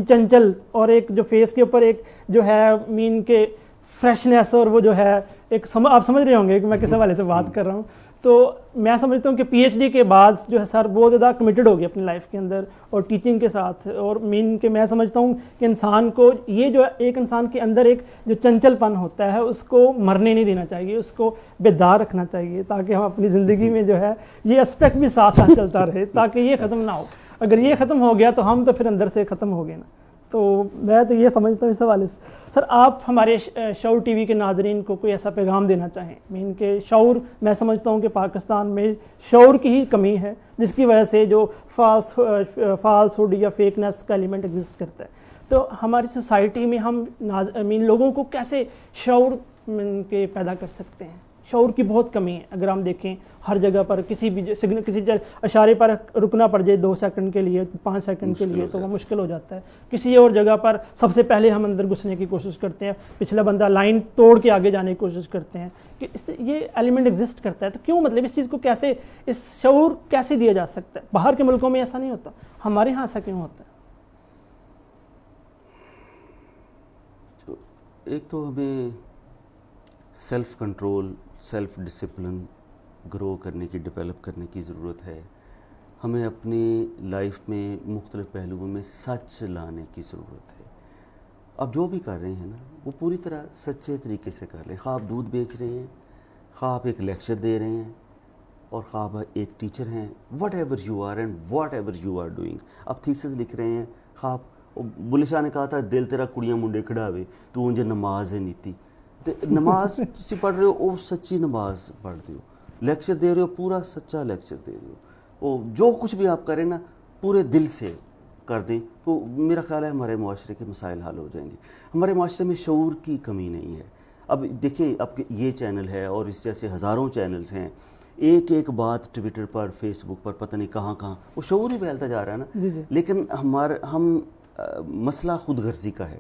چنچل اور ایک جو فیس کے اوپر ایک جو ہے مین کے فریشنیس, اور وہ جو ہے ایک آپ سمجھ رہے ہوں گے کہ میں کس حوالے سے بات کر رہا ہوں. تو میں سمجھتا ہوں کہ پی ایچ ڈی کے بعد جو ہے سر بہت زیادہ کمیٹڈ ہو گیا اپنی لائف کے اندر اور ٹیچنگ کے ساتھ, اور مین کہ میں سمجھتا ہوں کہ انسان کو یہ جو ایک انسان کے اندر ایک جو چنچل پن ہوتا ہے اس کو مرنے نہیں دینا چاہیے, اس کو بیدار رکھنا چاہیے, تاکہ ہم اپنی زندگی میں جو ہے یہ اسپیکٹ بھی ساتھ ساتھ چلتا رہے, تاکہ یہ ختم نہ ہو. اگر یہ ختم ہو گیا تو ہم تو پھر اندر سے ختم ہو گئے نا. تو میں تو یہ سمجھتا ہوں اس حوالے سے سر آپ ہمارے شعور ٹی وی کے ناظرین کو کوئی ایسا پیغام دینا چاہیں. مین کہ شعور میں سمجھتا ہوں کہ پاکستان میں شعور کی ہی کمی ہے جس کی وجہ سے جو فالس ہوڈ یا فیکنیس کا ایلیمنٹ ایگزسٹ کرتا ہے. تو ہماری سوسائٹی میں ہم لوگوں کو کیسے شعور کے پیدا کر سکتے ہیں؟ شعور کی بہت کمی ہے. اگر ہم دیکھیں ہر جگہ پر کسی اشارے پر رکنا پڑ جائے 2 سیکنڈ کے لیے 5 سیکنڈ کے لیے تو وہ مشکل ہو جاتا ہے. کسی اور جگہ پر سب سے پہلے ہم اندر گھسنے کی کوشش کرتے ہیں, پچھلا بندہ لائن توڑ کے آگے جانے کی کوشش کرتے ہیں کہ یہ ایلیمنٹ ایگزسٹ کرتا ہے. تو کیوں مطلب اس چیز کو کیسے اس شعور کیسے دیا جا سکتا ہے؟ باہر کے ملکوں میں ایسا نہیں ہوتا, ہمارے ہاں ایسا کیوں ہوتا ہے؟ ایک تو ہمیں سیلف کنٹرول, سیلف ڈسپلن گرو کرنے کی, ڈیولپ کرنے کی ضرورت ہے. ہمیں اپنی لائف میں مختلف پہلوؤں میں سچ لانے کی ضرورت ہے. اب جو بھی کر رہے ہیں نا وہ پوری طرح سچے طریقے سے کر لیں. خواہ آپ دودھ بیچ رہے ہیں, خواہ آپ ایک لیکچر دے رہے ہیں, اور خواہ آپ ایک ٹیچر ہیں, whatever you are and whatever you are doing. آپ تھیسس لکھ رہے ہیں, خواہ آپ بلے شاہ نے کہا تھا دل تیرا کڑیاں منڈے کھڑاوے تو انجے نماز ہے نیتی. نماز تسی پڑھ رہے ہو وہ سچی نماز پڑھ رہے ہو, لیکچر دے رہے ہو پورا سچا لیکچر دے رہے ہو, وہ جو کچھ بھی آپ کریں نا پورے دل سے کر دیں تو میرا خیال ہے ہمارے معاشرے کے مسائل حل ہو جائیں گے. ہمارے معاشرے میں شعور کی کمی نہیں ہے. اب دیکھیں اب یہ چینل ہے اور اس جیسے ہزاروں چینلز ہیں, ایک بات ٹویٹر پر فیس بک پر پتہ نہیں کہاں وہ شعور ہی پھیلتا جا رہا ہے نا. لیکن ہم مسئلہ خود غرضی کا ہے.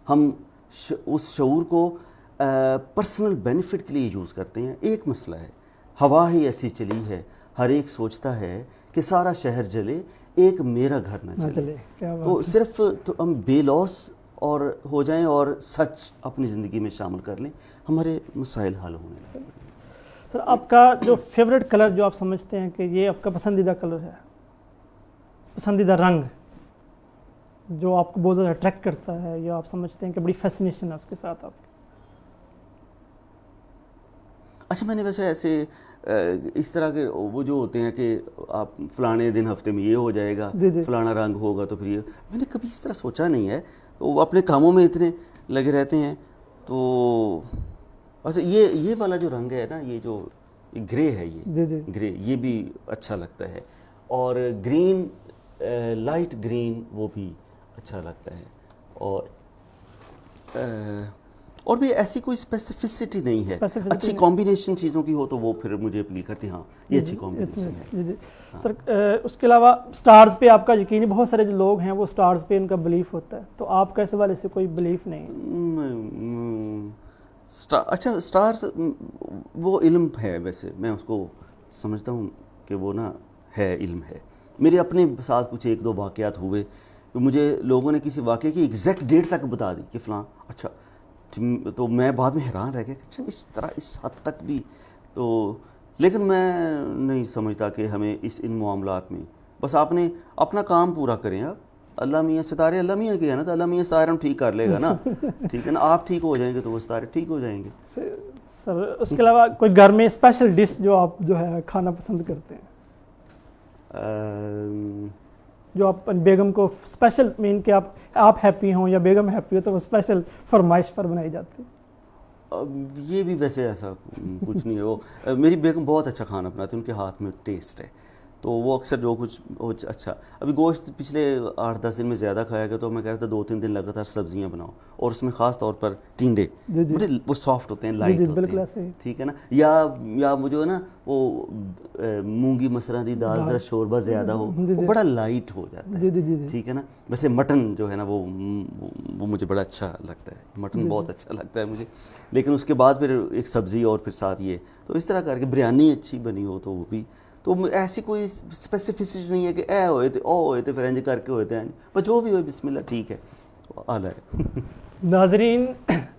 ہم اس شعور کو پرسنل بینیفٹ کے لیے یوز کرتے ہیں. ایک مسئلہ ہے, ہوا ہی ایسی چلی ہے, ہر ایک سوچتا ہے کہ سارا شہر جلے ایک میرا گھر نہ چلے. تو صرف تو ہم بے لوس اور ہو جائیں اور سچ اپنی زندگی میں شامل کر لیں, ہمارے مسائل حل ہونے لگیں. سر آپ کا جو فیوریٹ کلر جو آپ سمجھتے ہیں کہ یہ آپ کا پسندیدہ کلر ہے, پسندیدہ رنگ جو آپ کو بہت زیادہ اٹریکٹ کرتا ہے یا آپ سمجھتے ہیں کہ بڑی فیسنیشن ہے اس کے ساتھ آپ کی؟ اچھا میں نے ویسے ایسے اس طرح کے وہ جو ہوتے ہیں کہ آپ فلانے دن ہفتے میں یہ ہو جائے گا, فلانا رنگ ہوگا تو پھر یہ, میں نے کبھی اس طرح سوچا نہیں ہے. وہ اپنے کاموں میں اتنے لگے رہتے ہیں. تو اچھا یہ والا جو رنگ ہے نا, یہ جو گرے ہے, یہ گرے یہ بھی اچھا لگتا ہے. اور گرین, لائٹ گرین وہ بھی اچھا لگتا ہے. اور بھی ایسی کوئی اسپیسیفسٹی نہیں ہے. اچھی کمبینیشن چیزوں کی ہو تو وہ پھر مجھے اپیل کرتی, ہاں یہ اچھی کمبینیشن ہے. سر اس کے علاوہ سٹارز پہ آپ کا یقین ہے, بہت سارے جو لوگ ہیں وہ سٹارز پہ ان کا بلیف ہوتا ہے, تو آپ کا اس حوالے سے کوئی بلیف نہیں؟ اچھا سٹارز وہ علم ہے, ویسے میں اس کو سمجھتا ہوں کہ وہ نا ہے, علم ہے. میرے اپنے ساتھ کچھ 1-2 واقعات ہوئے, مجھے لوگوں نے کسی واقعے کی ایگزیکٹ ڈیٹ تک بتا دی کہ فلاں, اچھا تو میں بعد میں حیران رہ گیا کہ اچھا اس طرح اس حد تک بھی. تو لیکن میں نہیں سمجھتا کہ ہمیں ان معاملات میں بس آپ نے اپنا کام پورا کریں. آپ اللہ میاں, ستارے اللہ میاں کے ہیں نا, تو اللہ میاں ستارے ہم ٹھیک کر لے گا نا, ٹھیک ہے نا. آپ ٹھیک ہو جائیں گے تو وہ ستارے ٹھیک ہو جائیں گے. سر اس کے علاوہ کوئی گھر میں اسپیشل ڈش جو آپ جو ہے کھانا پسند کرتے ہیں, جو آپ بیگم کو اسپیشل, مین کہ آپ ہیپی ہوں یا بیگم ہیپی ہو تو وہ اسپیشل فرمائش پر بنائی جاتی ہے؟ یہ بھی ویسے ایسا کچھ نہیں ہے. وہ میری بیگم بہت اچھا کھانا بناتی ہے, ان کے ہاتھ میں ٹیسٹ ہے, تو وہ اکثر جو کچھ اچھا. ابھی گوشت پچھلے 8-10 دن میں زیادہ کھایا گیا تو میں کہہ رہا تھا 2-3 دن لگاتار سبزیاں بناؤ, اور اس میں خاص طور پر ٹینڈے, بڑے وہ سافٹ ہوتے ہیں, لائٹ ہوتے ہیں, ٹھیک ہے نا. یا مجھے ہے نا وہ مونگی مسرہ دی دال ذرا شوربہ زیادہ ہو, وہ بڑا لائٹ ہو جاتا ہے, ٹھیک ہے نا. ویسے مٹن جو ہے نا وہ مجھے بڑا اچھا لگتا ہے, مٹن بہت اچھا لگتا ہے مجھے. لیکن اس کے بعد پھر ایک سبزی اور پھر ساتھ یہ, تو اس طرح کر کے بریانی اچھی بنی ہو تو وہ بھی. تو ایسی کوئی اسپیسیفسٹی نہیں ہے کہ اے ہوئے تھے او ہوئے تھے پھر انج کر کے ہوئے تھے, پر جو بھی ہوئے بسم اللہ ٹھیک ہے, اعلیٰ ہے. ناظرین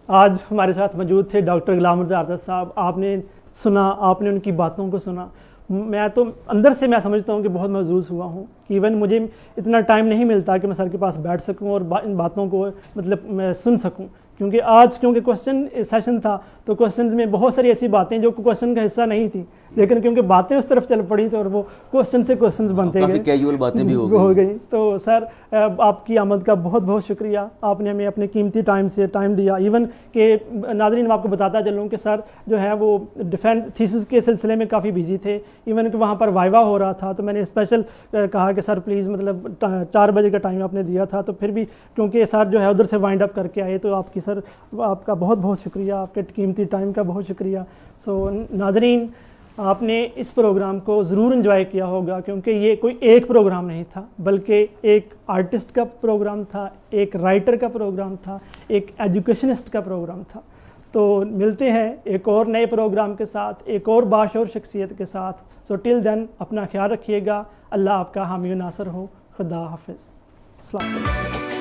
آج ہمارے ساتھ موجود تھے ڈاکٹر غلام مرتضیٰ آتر صاحب. آپ نے سنا, آپ نے ان کی باتوں کو سنا. میں تو اندر سے میں سمجھتا ہوں کہ بہت محظوظ ہوا ہوں کہ ایون مجھے اتنا ٹائم نہیں ملتا کہ میں سر کے پاس بیٹھ سکوں اور ان باتوں کو مطلب میں سن سکوں, کیونکہ کوشچن سیشن تھا تو کوشچنز میں بہت ساری ایسی باتیں جو کوشچن کا حصہ نہیں تھی لیکن کیونکہ باتیں اس طرف چل پڑی تو اور وہ کوشچن سے کوشچنز بنتے کافی گئے, کیجول باتیں بھی ہو گئی. تو سر آپ کی آمد کا بہت بہت شکریہ, آپ نے ہمیں اپنے قیمتی ٹائم دیا. ایون کہ ناظرین میں آپ کو بتاتا چلوں کہ سر جو ہے وہ ڈیفینس تھیسس کے سلسلے میں کافی بزی تھے. ایون کہ وہاں پر وائوا ہو رہا تھا, تو میں نے اسپیشل کہا کہ سر پلیز مطلب 4 بجے کا ٹائم آپ نے دیا تھا, تو پھر بھی کیونکہ سر جو ہے ادھر سے وائنڈ اپ کر کے آئے, تو آپ کی سر آپ کا بہت بہت شکریہ, آپ کے قیمتی ٹائم کا بہت شکریہ. سو ناظرین, آپ نے اس پروگرام کو ضرور انجوائے کیا ہوگا, کیونکہ یہ کوئی ایک پروگرام نہیں تھا, بلکہ ایک آرٹسٹ کا پروگرام تھا, ایک رائٹر کا پروگرام تھا, ایک ایجوکیشنسٹ کا پروگرام تھا. تو ملتے ہیں ایک اور نئے پروگرام کے ساتھ, ایک اور باشعور شخصیت کے ساتھ. سو ٹل دین اپنا خیال رکھیے گا. اللہ آپ کا حامی و ناصر ہو. خدا حافظ. السلام علیکم.